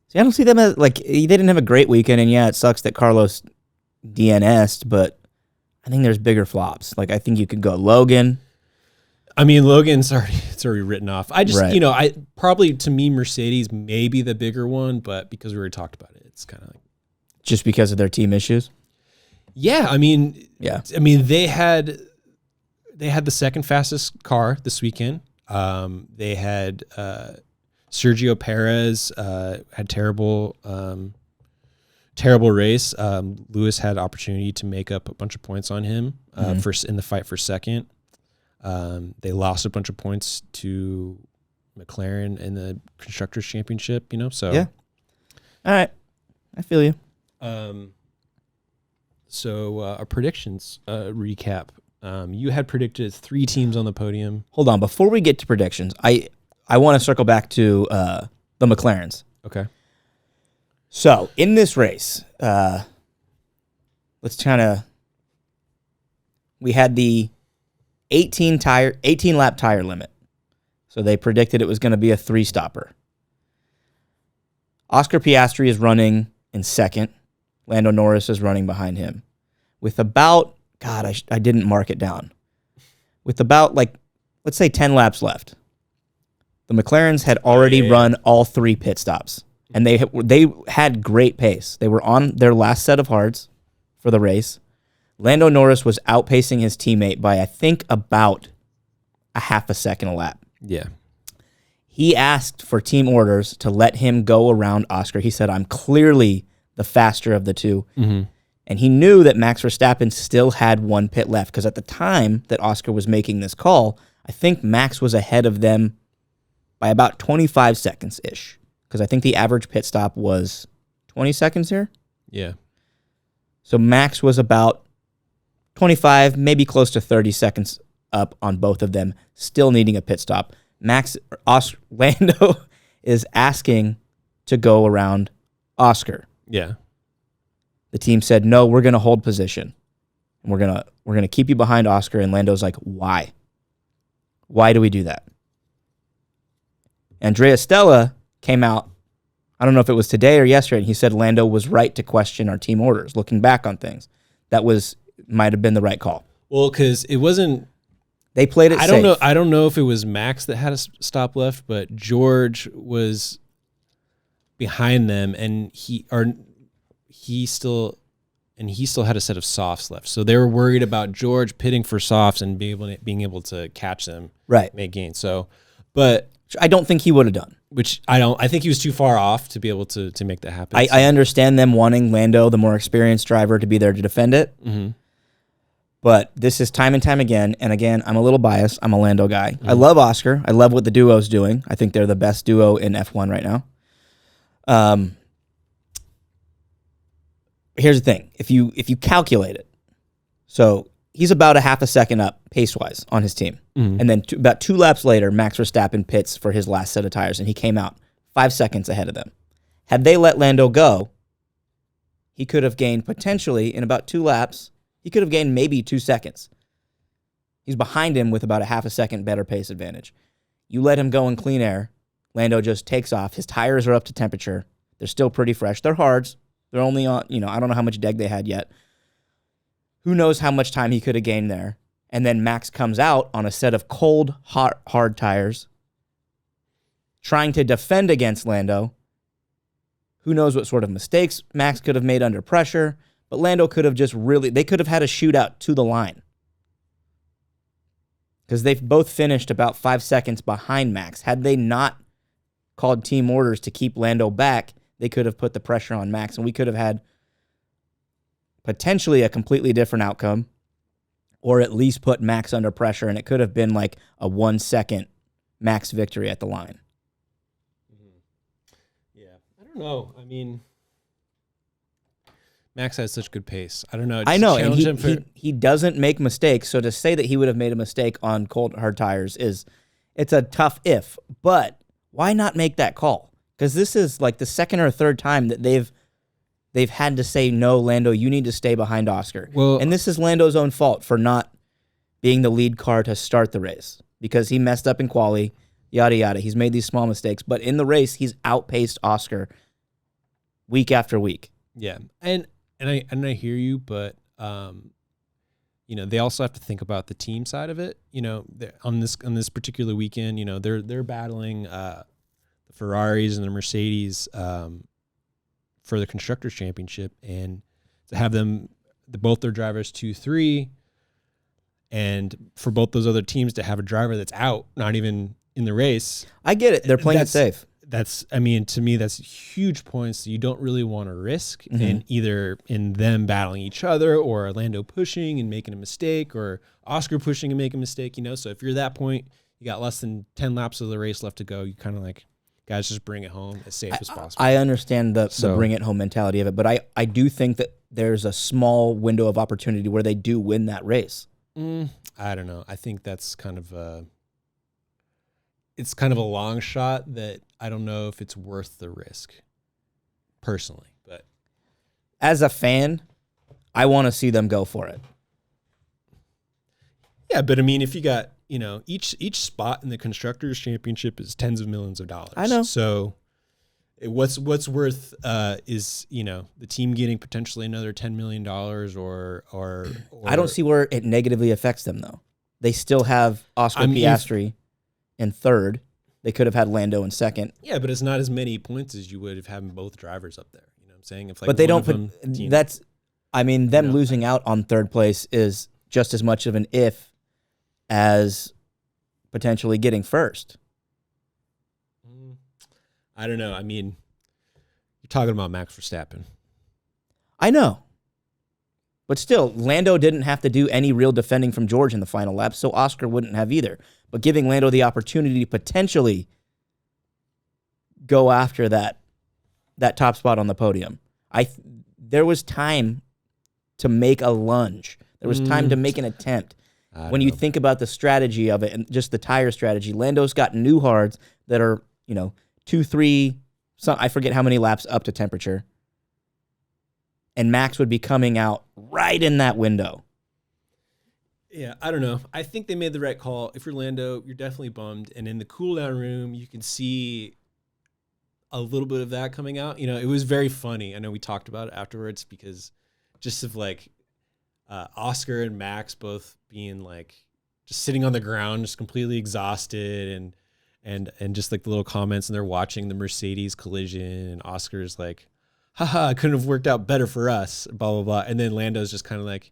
See, I don't see them as, like, they didn't have a great weekend, and yeah, it sucks that Carlos DNS'd, but I think there's bigger flops. Like, I think you could go Logan. I mean, Logan's already written off. I just, I probably, to me, Mercedes may be the bigger one, but because we already talked about it, it's kind of like, just because of their team issues? Yeah, I mean, they had the second fastest car this weekend. They had Sergio Perez had terrible race. Lewis had opportunity to make up a bunch of points on him first in the fight for second. They lost a bunch of points to McLaren in the Constructors' Championship. So yeah. All right, I feel you. So our predictions recap. You had predicted 3 teams on the podium. Hold on, before we get to predictions, I want to circle back to the McLarens. Okay. So in this race, we had the 18 lap tire limit. So they predicted it was going to be a 3-stopper. Oscar Piastri is running in second. Lando Norris is running behind him. With about, I didn't mark it down. With about, let's say 10 laps left. The McLarens had already run all 3 pit stops. And they had great pace. They were on their last set of hards for the race. Lando Norris was outpacing his teammate by, I think, about a half a second a lap. Yeah. He asked for team orders to let him go around Oscar. He said, "I'm clearly the faster of the two." Mm-hmm. And he knew that Max Verstappen still had 1 pit left, because at the time that Oscar was making this call, I think Max was ahead of them by about 25 seconds-ish, because I think the average pit stop was 20 seconds here. Yeah. So Max was about 25, maybe close to 30 seconds up on both of them, still needing a pit stop. Lando is asking to go around Oscar. Yeah. The team said, "No, we're going to hold position. And we're going to keep you behind Oscar." And Lando's like, "Why? Why do we do that?" Andrea Stella came out, I don't know if it was today or yesterday, and he said Lando was right to question our team orders. Looking back on things, might have been the right call. Well, because it wasn't. They played it safe. I don't know if it was Max that had a stop left, but George was behind them, and he still had a set of softs left. So they were worried about George pitting for softs and being able to catch them, right, make gains. So, but I don't think he would have done. I think he was too far off to be able to make that happen. I understand them wanting Lando, the more experienced driver, to be there to defend it. Mm-hmm. But this is time and time again. And again, I'm a little biased. I'm a Lando guy. Mm-hmm. I love Oscar. I love what the duo's doing. I think they're the best duo in F1 right now. Here's the thing. If you calculate it, so he's about a half a second up pace-wise on his team. Mm-hmm. And then about 2 laps later, Max Verstappen pits for his last set of tires, and he came out 5 seconds ahead of them. Had they let Lando go, he could have gained potentially, in about 2 laps, he could have gained maybe 2 seconds. He's behind him with about a half a second better pace advantage. You let him go in clean air. Lando just takes off. His tires are up to temperature. They're still pretty fresh. They're hards. They're only on, I don't know how much deg they had yet. Who knows how much time he could have gained there. And then Max comes out on a set of cold, hard tires, trying to defend against Lando. Who knows what sort of mistakes Max could have made under pressure, but Lando could have they could have had a shootout to the line. Because they've both finished about 5 seconds behind Max. Had they not called team orders to keep Lando back, they could have put the pressure on Max, and we could have had potentially a completely different outcome, or at least put Max under pressure, and it could have been like a 1 second Max victory at the line. Yeah, I don't know. I mean, Max has such good pace. I don't know. I know, and he doesn't make mistakes, so to say that he would have made a mistake on cold, hard tires it's a tough if, but why not make that call? Because this is like the second or third time that they've had to say, no, Lando, you need to stay behind Oscar. Well, and this is Lando's own fault for not being the lead car to start the race because he messed up in quali, yada, yada. He's made these small mistakes. But in the race, he's outpaced Oscar week after week. Yeah, and I hear you, but they also have to think about the team side of it. On this particular weekend, they're battling the Ferraris and the Mercedes for the Constructors' Championship, and to have both their drivers 2-3, and for both those other teams to have a driver that's out, not even in the race. I get it. They're playing it safe. To me, that's huge points that you don't really want to risk in either in them battling each other or Lando pushing and making a mistake or Oscar pushing and making a mistake, So if you're at that point, you got less than 10 laps of the race left to go, you kind of like, guys, just bring it home as safe as possible. I understand the bring it home mentality of it, but I do think that there's a small window of opportunity where they do win that race. I don't know. I think that's kind of a long shot that I don't know if it's worth the risk personally, but as a fan, I want to see them go for it. Yeah, but I mean, if you got, each spot in the Constructors' Championship is tens of millions of dollars. I know. So what's worth is, the team getting potentially another $10 million or I don't see where it negatively affects them though. They still have Oscar Piastri in third. They could have had Lando in second. Yeah, but it's not as many points as you would have having both drivers up there. You know what I'm saying? If but they don't put them losing out on third place is just as much of an if as potentially getting first. I don't know. I mean, you're talking about Max Verstappen. I know. But still, Lando didn't have to do any real defending from George in the final lap, so Oscar wouldn't have either. But giving Lando the opportunity to potentially go after that top spot on the podium. There was time to make a lunge. There was time to make an attempt. When you think about the strategy of it and just the tire strategy, Lando's got new hards that are, 2, 3, I forget how many laps up to temperature. And Max would be coming out right in that window. Yeah, I don't know. I think they made the right call. If you're Lando, you're definitely bummed. And in the cool-down room, you can see a little bit of that coming out. It was very funny. I know we talked about it afterwards because just of like Oscar and Max both being like just sitting on the ground, just completely exhausted and just like the little comments, and they're watching the Mercedes collision, and Oscar's like, haha, it couldn't have worked out better for us, blah, blah, blah. And then Lando's just kind of like,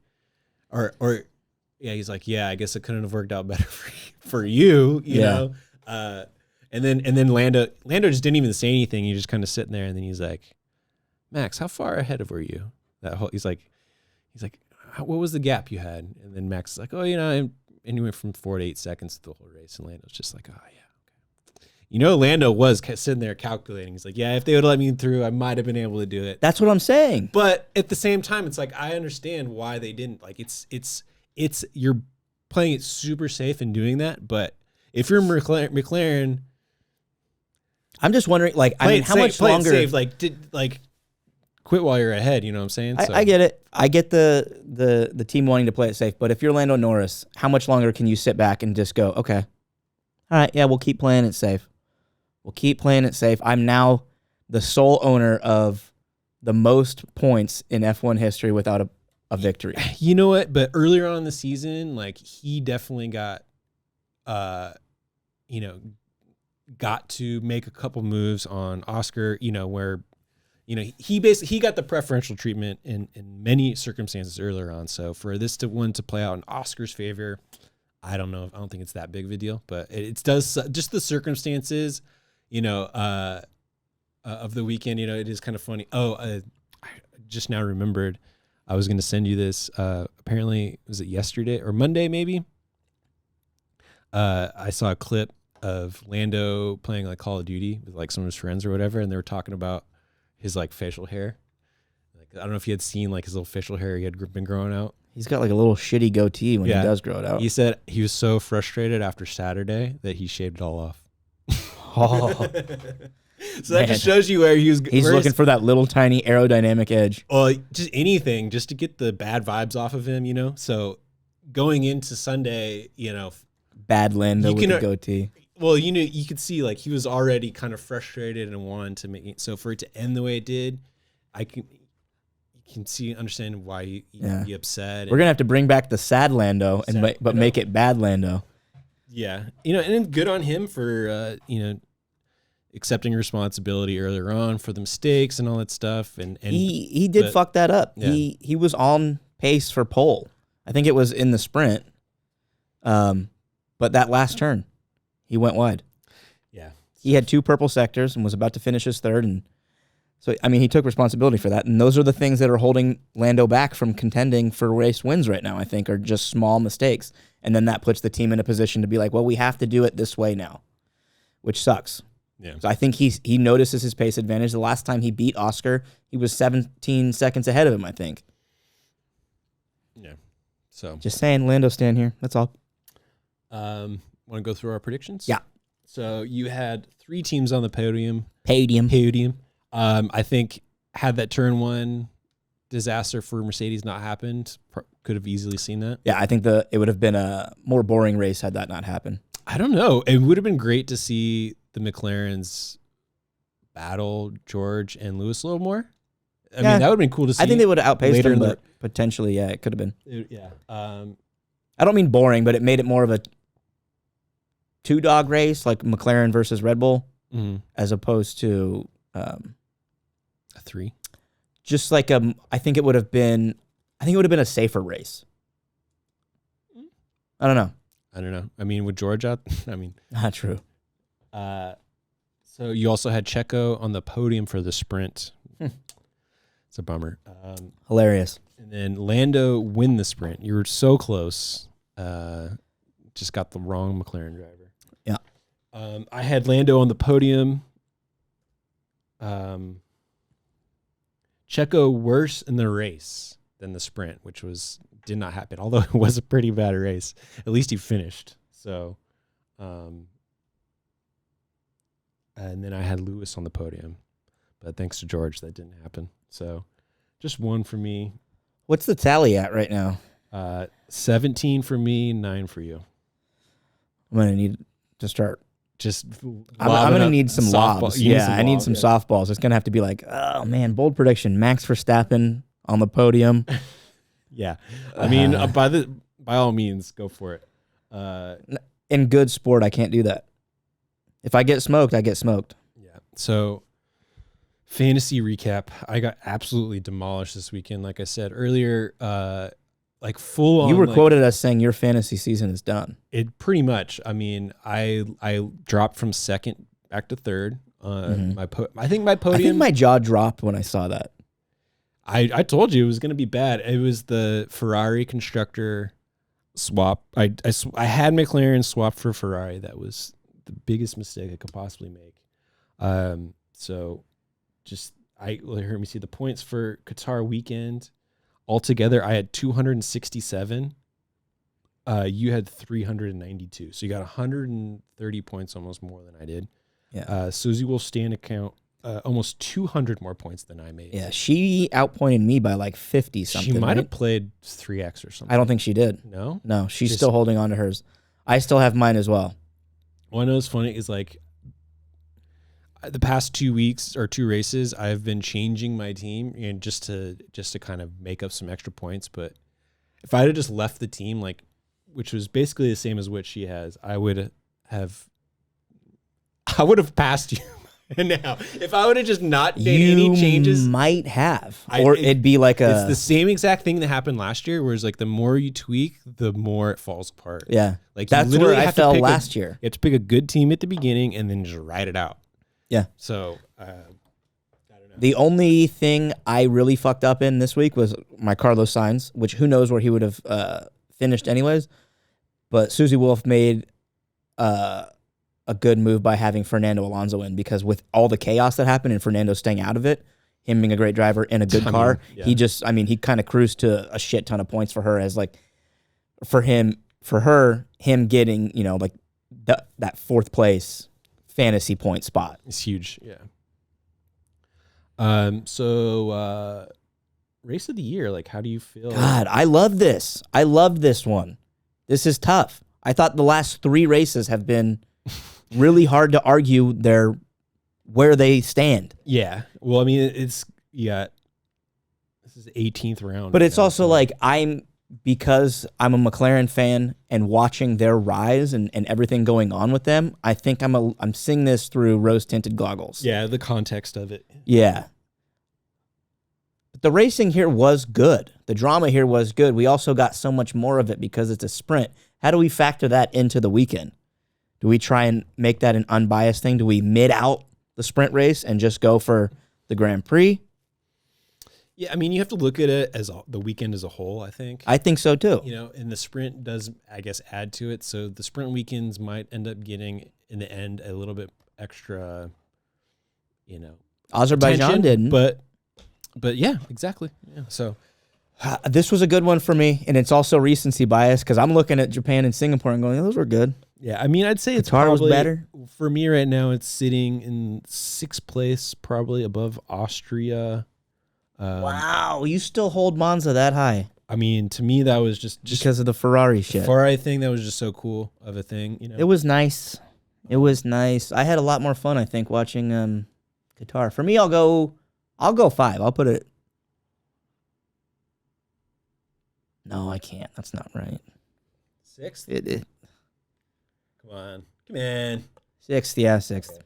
he's like, yeah, I guess it couldn't have worked out better for you, you know? And then Lando just didn't even say anything. He's just kind of sitting there, and then he's like, Max, how far ahead of were you? He's like, what was the gap you had? And then Max is like, anywhere from 4 to 8 seconds the whole race. And Lando's just like, oh, yeah. Lando was sitting there calculating. He's like, yeah, if they would let me through, I might have been able to do it. That's what I'm saying. But at the same time, it's like, I understand why they didn't. Like, it's you're playing it super safe and doing that. But if you're McLaren, I'm just wondering, how much longer? Safe, quit while you're ahead. You know what I'm saying? I get it. I get the team wanting to play it safe. But if you're Lando Norris, how much longer can you sit back and just go, okay, all right, yeah, we'll keep playing it safe? We'll keep playing it safe. I'm now the sole owner of the most points in F1 history without a victory. You know what? But earlier on in the season, like he definitely got, got to make a couple moves on Oscar, where, he got the preferential treatment in many circumstances earlier on. So for this one to play out in Oscar's favor, I don't know. I don't think it's that big of a deal, but it does just the circumstances, of the weekend, it is kind of funny. I just now remembered I was going to send you this. Apparently, was it yesterday or Monday maybe? I saw a clip of Lando playing like Call of Duty with like some of his friends or whatever, and they were talking about his like facial hair. Like I don't know if you had seen like his little facial hair he had been growing out. He's got like a little shitty goatee when he does grow it out. He said he was so frustrated after Saturday that he shaved it all off. Oh. So that just shows you where he's looking for that little tiny aerodynamic edge. Well, just anything, just to get the bad vibes off of him, So going into Sunday, bad Lando with the goatee. Well, you could see like he was already kind of frustrated and wanted to make it. So for it to end the way it did, you can understand why he'd be upset. We're gonna have to bring back the sad Lando but make it bad Lando. Yeah, and good on him for accepting responsibility earlier on for the mistakes and all that stuff. And he did fuck that up. Yeah. He was on pace for pole. I think it was in the sprint. But that last turn, he went wide. Yeah. He had 2 purple sectors and was about to finish his third. And so, he took responsibility for that. And those are the things that are holding Lando back from contending for race wins right now, I think, are just small mistakes. And then that puts the team in a position to be like, well, we have to do it this way now, which sucks. Yeah. So I think he notices his pace advantage. The last time he beat Oscar, he was 17 seconds ahead of him, I think. Yeah. So just saying, Lando stand here. That's all. Want to go through our predictions? Yeah. So you had 3 teams on the podium. Podium. I think had that turn 1 disaster for Mercedes not happened, could have easily seen that. Yeah, I think it would have been a more boring race had that not happened. I don't know. It would have been great to see the McLarens battle George and Lewis a little more. I mean, that would have been cool to see. I think they would have outpaced them, but potentially, it could have been. I don't mean boring, but it made it more of a 2-dog race, like McLaren versus Red Bull, as opposed to a 3. Just like I think it would have been a safer race. I don't know. I mean, with George out, not true. So you also had Checo on the podium for the sprint. It's a bummer. Hilarious. And then Lando win the sprint. You were so close. Just got the wrong McLaren driver. Yeah. I had Lando on the podium. Checo worse in the race than the sprint, which did not happen, although it was a pretty bad race. At least he finished. So, and then I had Lewis on the podium, but thanks to George, that didn't happen. So just 1 for me. What's the tally at right now? 17 for me, 9 for you. I'm going to need to start. I'm going to need some lobs. Yeah, I need some softballs. It's going to have to be like, oh, man, bold prediction. Max Verstappen on the podium. Yeah. I mean, by all means, go for it. In good sport, I can't do that. If I get smoked, I get smoked. Yeah. So, fantasy recap. I got absolutely demolished this weekend. Like I said earlier, like full on. You were quoted as saying your fantasy season is done. It pretty much. I mean, I dropped from 2nd back to 3rd. I think my jaw dropped when I saw that. I told you it was going to be bad. It was the Ferrari constructor swap. I had McLaren swap for Ferrari. That was the biggest mistake I could possibly make. So let me see the points for Qatar weekend. Altogether, I had 267. You had 392. So you got 130 points, almost more than I did. Yeah. Susie will stand account almost 200 more points than I made. Yeah, she outpointed me by like 50 something. She might have played 3x or something. I don't think she did. No? No, she's still holding on to hers. I still have mine as well. What I know is funny is like the past 2 weeks or 2 races, I've been changing my team and just to kind of make up some extra points. But if I had just left the team, like, which was basically the same as what she has, I would have passed you. Now, if I would have just not made any changes, might have, it'd be like it's the same exact thing that happened last year. Whereas like the more you tweak, the more it falls apart. Yeah, like that's where I fell last year. You have to pick a good team at the beginning and then just ride it out. Yeah. So I don't know. The only thing I really fucked up in this week was my Carlos Sainz, which who knows where he would have finished anyways. But Susie Wolf made a good move by having Fernando Alonso in, because with all the chaos that happened and Fernando staying out of it, him being a great driver in a good car, he kind of cruised to a shit ton of points for her as like, him getting, like that 4th place fantasy point spot. It's huge. Yeah. So race of the year, like, how do you feel? God, I love this. I love this one. This is tough. I thought the last 3 races have been really hard to argue where they stand. Yeah. Well, I mean, this is the 18th round. But it's also like because I'm a McLaren fan and watching their rise and everything going on with them, I think I'm seeing this through rose-tinted goggles. Yeah, the context of it. Yeah. But the racing here was good. The drama here was good. We also got so much more of it because it's a sprint. How do we factor that into the weekend? Do we try and make that an unbiased thing? Do we mid out the sprint race and just go for the Grand Prix? Yeah, I mean, you have to look at it as the weekend as a whole, I think. I think so, too. And the sprint does, I guess, add to it. So the sprint weekends might end up getting, in the end, a little bit extra, Azerbaijan attention, didn't. But yeah, exactly. Yeah. So this was a good one for me, and it's also recency bias because I'm looking at Japan and Singapore and going, those were good. Yeah, I mean, I'd say it's Qatar probably was better. For me right now. It's sitting in 6th place, probably above Austria. Wow, you still hold Monza that high? I mean, to me, that was just because of the Ferrari shit. The Ferrari thing, that was just so cool of a thing. It was nice. It was nice. I had a lot more fun, I think, watching Qatar. For me, I'll go 5. I'll put it. No, I can't. That's not right. 6th. Come on. 6th, yeah, 6th. Okay.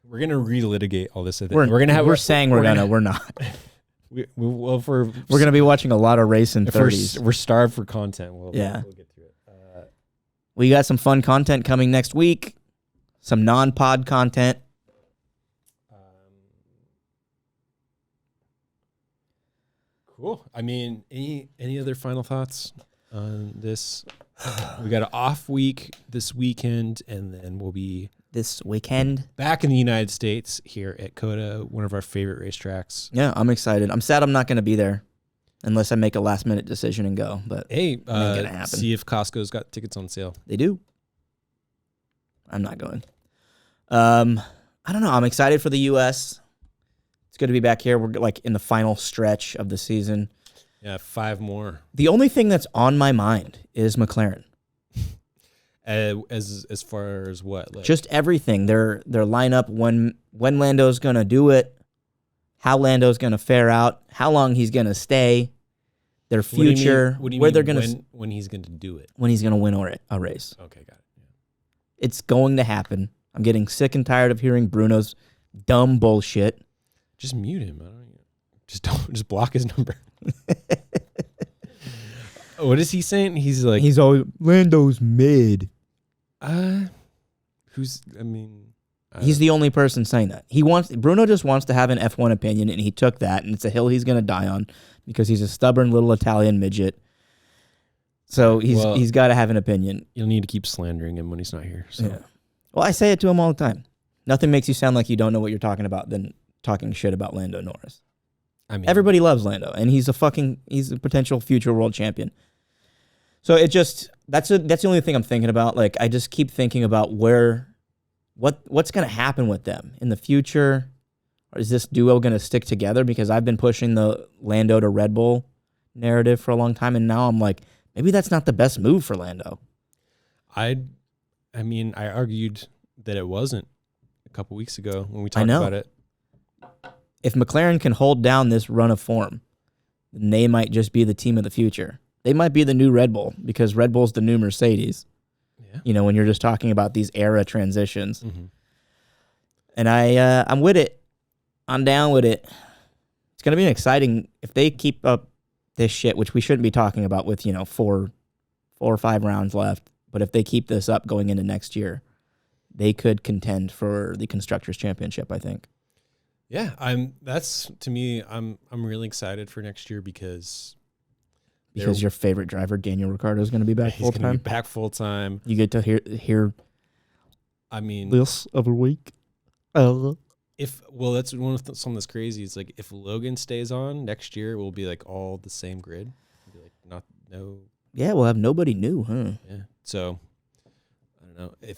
We're gonna relitigate all this. We're not. We're gonna be watching a lot of race in 30s. We're starved for content. We'll get through it. We got some fun content coming next week. Some non-pod content. Cool. I mean, any other final thoughts on this? We got an off week this weekend, and then we'll be this weekend back in the United States here at COTA, one of our favorite racetracks. Yeah, I'm excited. I'm sad I'm not going to be there unless I make a last minute decision and go. But hey, ain't gonna happen. See if Costco's got tickets on sale. They do. I'm not going. I don't know. I'm excited for the U.S. It's good to be back here. We're like in the final stretch of the season. Yeah, 5 more. The only thing that's on my mind is McLaren. As far as what? Like, just everything. Their lineup, when Lando's going to do it, how Lando's going to fare out, how long he's going to stay, their future, what do you where mean they're going to when he's going to do it. When he's going to win a race. Okay, got it. Yeah. It's going to happen. I'm getting sick and tired of hearing Bruno's dumb bullshit. Just mute him. Just block his number. What is he saying? He's always Lando's mid. He's the only person saying that. Bruno just wants to have an F1 opinion, and he took that, and it's a hill he's going to die on because he's a stubborn little Italian midget. So he's got to have an opinion. You'll need to keep slandering him when he's not here. So. Yeah. Well, I say it to him all the time. Nothing makes you sound like you don't know what you're talking about than talking shit about Lando Norris. I mean, everybody loves Lando, and he's a potential future world champion. So that's the only thing I'm thinking about. Like, I just keep thinking about what's going to happen with them in the future. Or is this duo going to stick together? Because I've been pushing the Lando to Red Bull narrative for a long time, and now I'm like, maybe that's not the best move for Lando. I argued that it wasn't a couple weeks ago when we talked about it. If McLaren can hold down this run of form, then they might just be the team of the future. They might be the new Red Bull because Red Bull's the new Mercedes. Yeah. You know, when you're just talking about these era transitions. Mm-hmm. And I'm with it. I'm down with it. It's going to be an exciting, if they keep up this shit, which we shouldn't be talking about with, 4 or 5 rounds left. But if they keep this up going into next year, they could contend for the Constructors' Championship, I think. Yeah, to me, I'm really excited for next year because your favorite driver, Daniel Ricciardo, is going to be back full time. He's going to be back full time. You get to hear. I mean, this every week. That's something that's crazy. It's like if Logan stays on next year, it will be like all the same grid. It'll be like no. Yeah, we'll have nobody new, huh? Yeah. So I don't know if.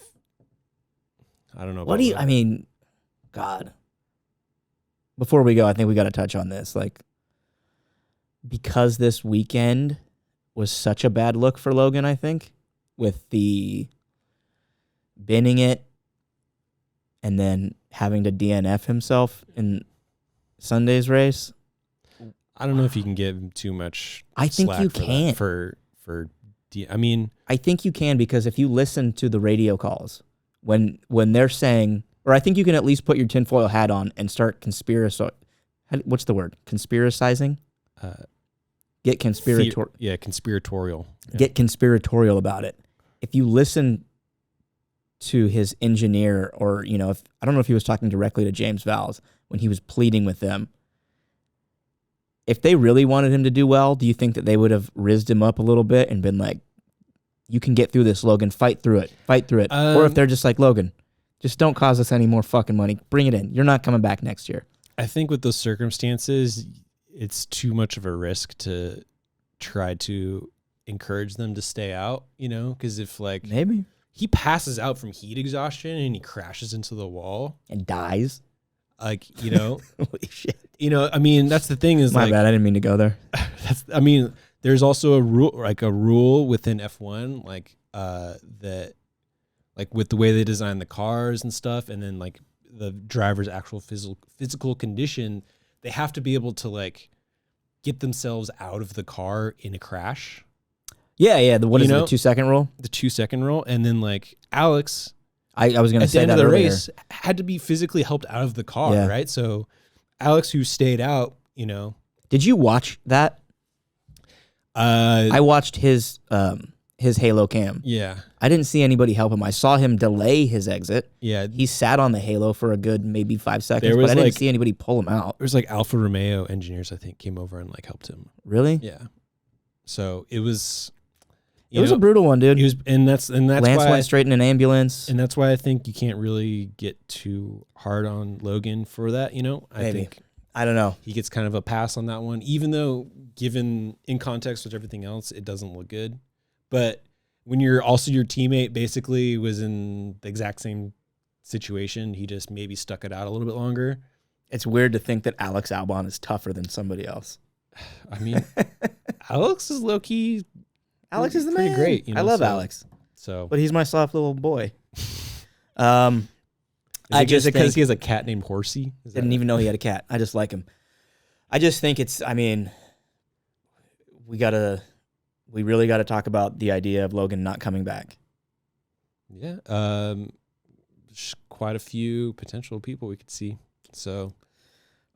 I don't know. What do you? I mean, God. Before we go, I think we got to touch on this. Like, because this weekend was such a bad look for Logan, I think, with the binning it and then having to DNF himself in Sunday's race. I don't know if you can give him too much. I think you can. I think you can because if you listen to the radio calls when they're saying. Or I think you can at least put your tinfoil hat on and start what's the word? Conspiracizing? Get conspiratorial. Conspiratorial. Yeah. Get conspiratorial about it. If you listen to his engineer or, I don't know if he was talking directly to James Vowles when he was pleading with them. If they really wanted him to do well, do you think that they would have rizzed him up a little bit and been like, you can get through this, Logan. Fight through it. Or if they're just like, Logan, just don't cause us any more fucking money. Bring it in. You're not coming back next year. I think with those circumstances, it's too much of a risk to try to encourage them to stay out, because if maybe he passes out from heat exhaustion and he crashes into the wall and dies, holy shit. I mean, that's the thing is my bad. I didn't mean to go there. There's also a rule within F1, that. Like with the way they design the cars and stuff, and then like the driver's actual physical condition, they have to be able to get themselves out of the car in a crash. Yeah. The 2-second rule? The 2-second rule. And then Alex, I was going to say at the that end of the earlier. race, had to be physically helped out of the car, right? So Alex, who stayed out, Did you watch that? I watched his Halo cam. Yeah. I didn't see anybody help him. I saw him delay his exit. Yeah. He sat on the Halo for a good maybe 5 seconds, but I didn't see anybody pull him out. There was Alfa Romeo engineers, I think, came over and helped him. Really? Yeah. So it was a brutal one, dude. That's Lance why went straight in an ambulance. And that's why I think you can't really get too hard on Logan for that, I think I don't know. He gets kind of a pass on that one, even though given in context with everything else, it doesn't look good. But when you're also your teammate basically was in the exact same situation, he just maybe stuck it out a little bit longer. It's weird to think that Alex Albon is tougher than somebody else. I mean, Alex is low key. Alex is the pretty man. Great. I love Alex. But he's my soft little boy. Is it because he has a cat named Horsey? Didn't even know he had a cat. I just like him. I just think we really got to talk about the idea of Logan not coming back. Yeah. Quite a few potential people we could see. So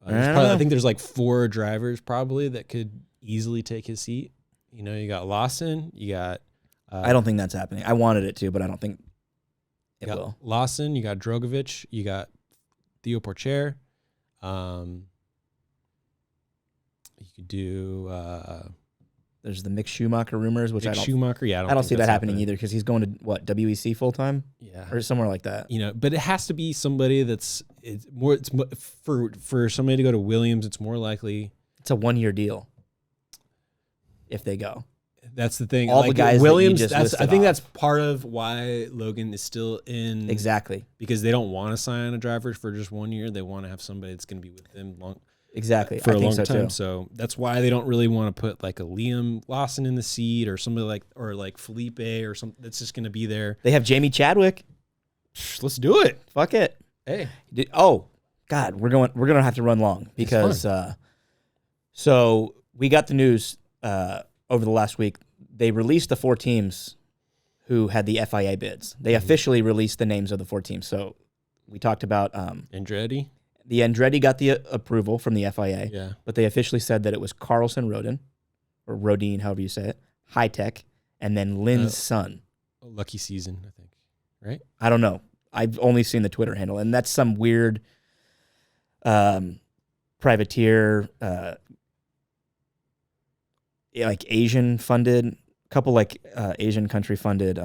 I think there's 4 drivers probably that could easily take his seat. You got Lawson, you got... I don't think that's happening. I wanted it to, but I don't think it will. Lawson, you got Drogovic, you got Theo Porcher. You could do... There's the Mick Schumacher rumors, which I don't see that happening either because he's going to WEC full time, or somewhere like that. But it has to be somebody it's for somebody to go to Williams. It's more likely it's a 1-year deal if they go. That's the thing. All the guys Williams. That you just I think that's part of why Logan is still in. Exactly, because they don't want to sign a driver for just 1 year. They want to have somebody that's going to be with them long. Exactly. For a long time. So that's why they don't really want to put a Liam Lawson in the seat or somebody or Felipe or something that's just going to be there. They have Jamie Chadwick. Let's do it. Fuck it. Hey. Oh, God, we're gonna have to run long because so we got the news over the last week. They released the 4 teams who had the FIA bids. They officially released the names of the 4 teams. So we talked about Andretti. The Andretti got the approval from the FIA, Yeah. but they officially said that it was Carlson Rodin, or Rodin, however you say it, High Tech, and then Lynn's son. Lucky Season, I think. Right? I don't know. I've only seen the Twitter handle, and that's some weird privateer, like Asian funded, couple like Asian country funded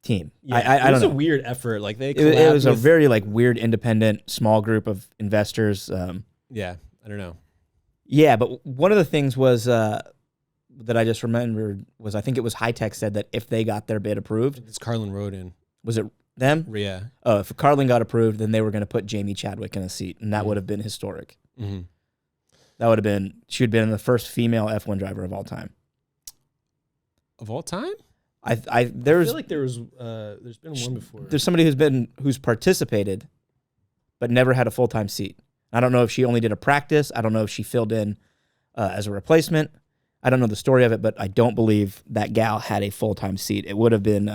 team. Yeah, I don't know. It was a weird effort. Like it was a very like weird independent small group of investors. Yeah, I don't know. Yeah, but one of the things was that I just remembered was I think it was High Tech said that if they got their bid approved, It's Carlin Rodin. was it them? Yeah. Oh, if Carlin got approved, then they were going to put Jamie Chadwick in a seat, and that would have been historic. Mm-hmm. That would have been, she would have been the first female F1 driver of all time. Of all time? I I feel like there's been one before. There's somebody who's participated, but never had a full-time seat. I don't know if she only did a practice. I don't know if she filled in as a replacement. I don't know the story of it, but I don't believe that gal had a full-time seat. It would have been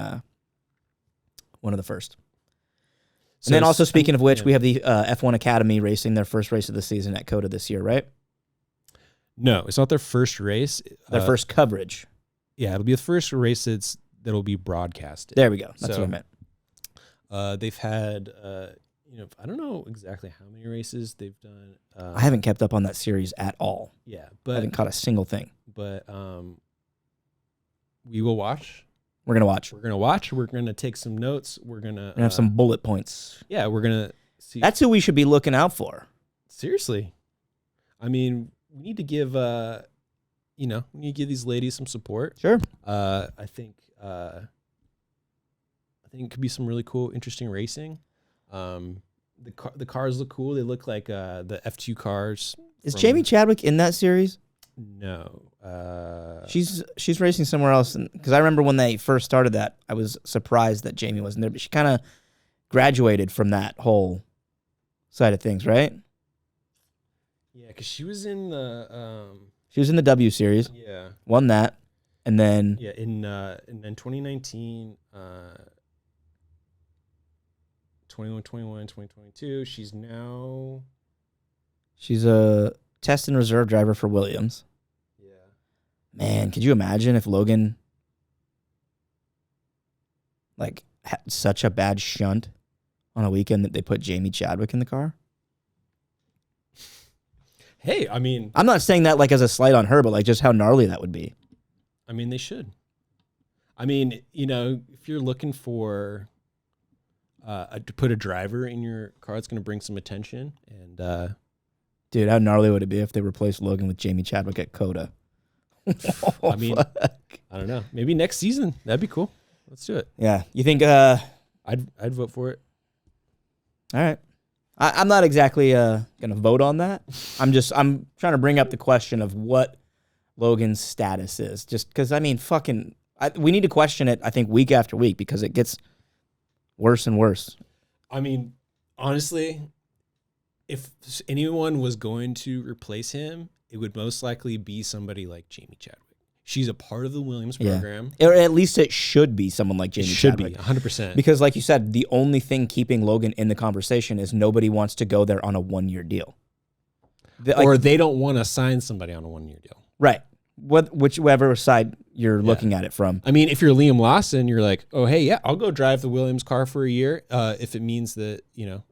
one of the first. And then also, speaking of which, we have the F1 Academy racing their first race of the season at COTA this year, right? No, it's not their first race. Their first coverage. Yeah, it'll be the first race that'll be broadcasted. There we go. That's what I meant. They've had, I don't know exactly how many races they've done. I haven't kept up on that series at all. Yeah, I but haven't caught a single thing. But we will watch. We're gonna watch. We're gonna watch. We're gonna take some notes. We're gonna have some bullet points. Yeah, we're gonna see. That's who we should be looking out for. Seriously, I mean, we need to give we need to give these ladies some support. Sure. I think it could be some really cool, interesting racing. The cars look cool. They look like the F2 cars. Is Jamie Chadwick in that series? No. She's racing somewhere else. Because I remember when they first started that, I was surprised that Jamie wasn't there. But she kind of graduated from that whole side of things, right? Yeah, because she was in the She was in the W series. Yeah. Won that, and then and then 2019, 21, 2022. She's a test and reserve driver for Williams. Yeah. Man, could you imagine if Logan had such a bad shunt on a weekend that they put Jamie Chadwick in the car? Hey, I mean, I'm not saying that as a slight on her, but just how gnarly that would be. I mean, they should. I mean, if you're looking for to put a driver in your car, it's going to bring some attention. And dude, how gnarly would it be if they replaced Logan with Jamie Chadwick at COTA? I mean, I don't know. Maybe next season. That'd be cool. Let's do it. Yeah, you think? I'd vote for it. All right. I'm not exactly going to vote on that. I'm trying to bring up the question of what Logan's status is. Just because, we need to question it, I think, week after week because it gets worse and worse. I mean, honestly, if anyone was going to replace him, it would most likely be somebody like Jamie Chadwick. She's a part of the Williams program. Or at least it should be someone like Jamie Chadwick. It should be, 100%. Because like you said, the only thing keeping Logan in the conversation is nobody wants to go there on a 1-year deal. Or they don't want to sign somebody on a 1-year deal. Right. Whichever side you're looking at it from. I mean, if you're Liam Lawson, you're like, oh, hey, yeah, I'll go drive the Williams car for a year if it means that,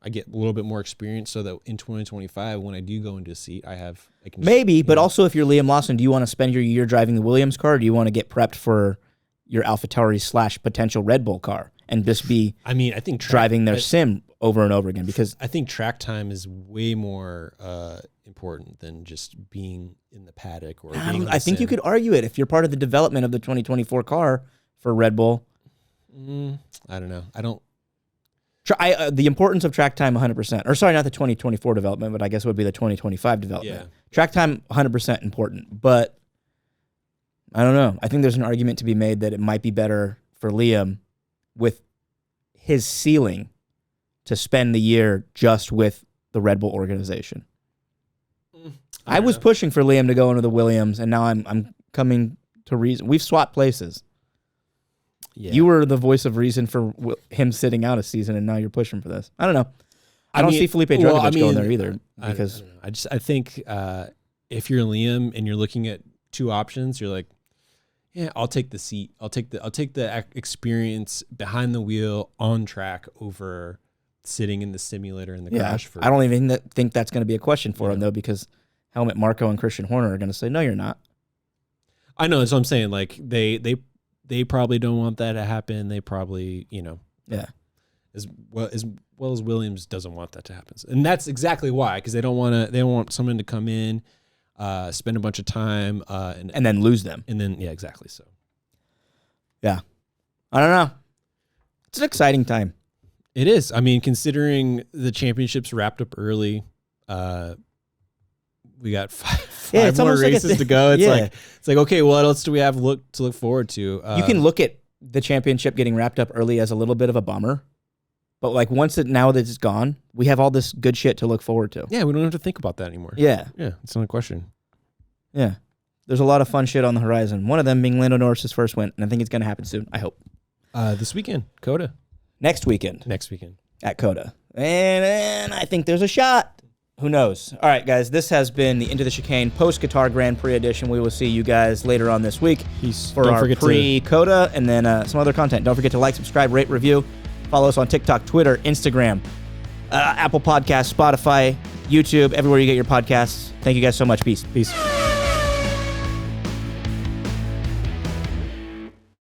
I get a little bit more experience so that in 2025, when I do go into a seat, I can maybe, but also if you're Liam Lawson, do you want to spend your year driving the Williams car or do you want to get prepped for your AlphaTauri / potential Red Bull car and just be I think driving their sim over and over again? Because I think track time is way more important than just being in the paddock or being I think you could argue it if you're part of the development of the 2024 car for Red Bull. I don't know. I don't. The importance of track time, 100%. Or sorry, not the 2024 development, but I guess it would be the 2025 development. Yeah. Track time, 100% important. But I don't know. I think there's an argument to be made that it might be better for Liam with his ceiling to spend the year just with the Red Bull organization. I was pushing for Liam to go into the Williams, and now I'm coming to reason. We've swapped places. Yeah. You were the voice of reason for him sitting out a season, and now you're pushing for this. I don't know. I don't see Felipe Drugovich going there either. Because I think if you're Liam and you're looking at two options, you're like, yeah, I'll take the seat. I'll take the experience behind the wheel on track over sitting in the simulator in the garage. I don't even think that's going to be a question for him though, because Helmut Marko and Christian Horner are going to say, no, you're not. I know. That's what I'm saying. Like they probably don't want that to happen. They probably, as well as Williams doesn't want that to happen. And that's exactly why, because they don't want someone to come in, spend a bunch of time, and then lose them. And then, exactly. So, yeah, I don't know. It's an exciting time. It is. I mean, considering the championships wrapped up early, we got five more races to go. It's like, okay, what else do we have to look forward to? You can look at the championship getting wrapped up early as a little bit of a bummer, but like now that it's gone, we have all this good shit to look forward to. Yeah, we don't have to think about that anymore. Yeah, it's not a question. Yeah, there's a lot of fun shit on the horizon. One of them being Lando Norris's first win, and I think it's going to happen soon. I hope. This weekend, COTA. Next weekend at COTA, and I think there's a shot. Who knows? All right, guys, this has been the Into the Chicane post-Qatar Grand Prix edition. We will see you guys later on this week for our pre-COTA and then some other content. Don't forget to like, subscribe, rate, review. Follow us on TikTok, Twitter, Instagram, Apple Podcasts, Spotify, YouTube, everywhere you get your podcasts. Thank you guys so much. Peace.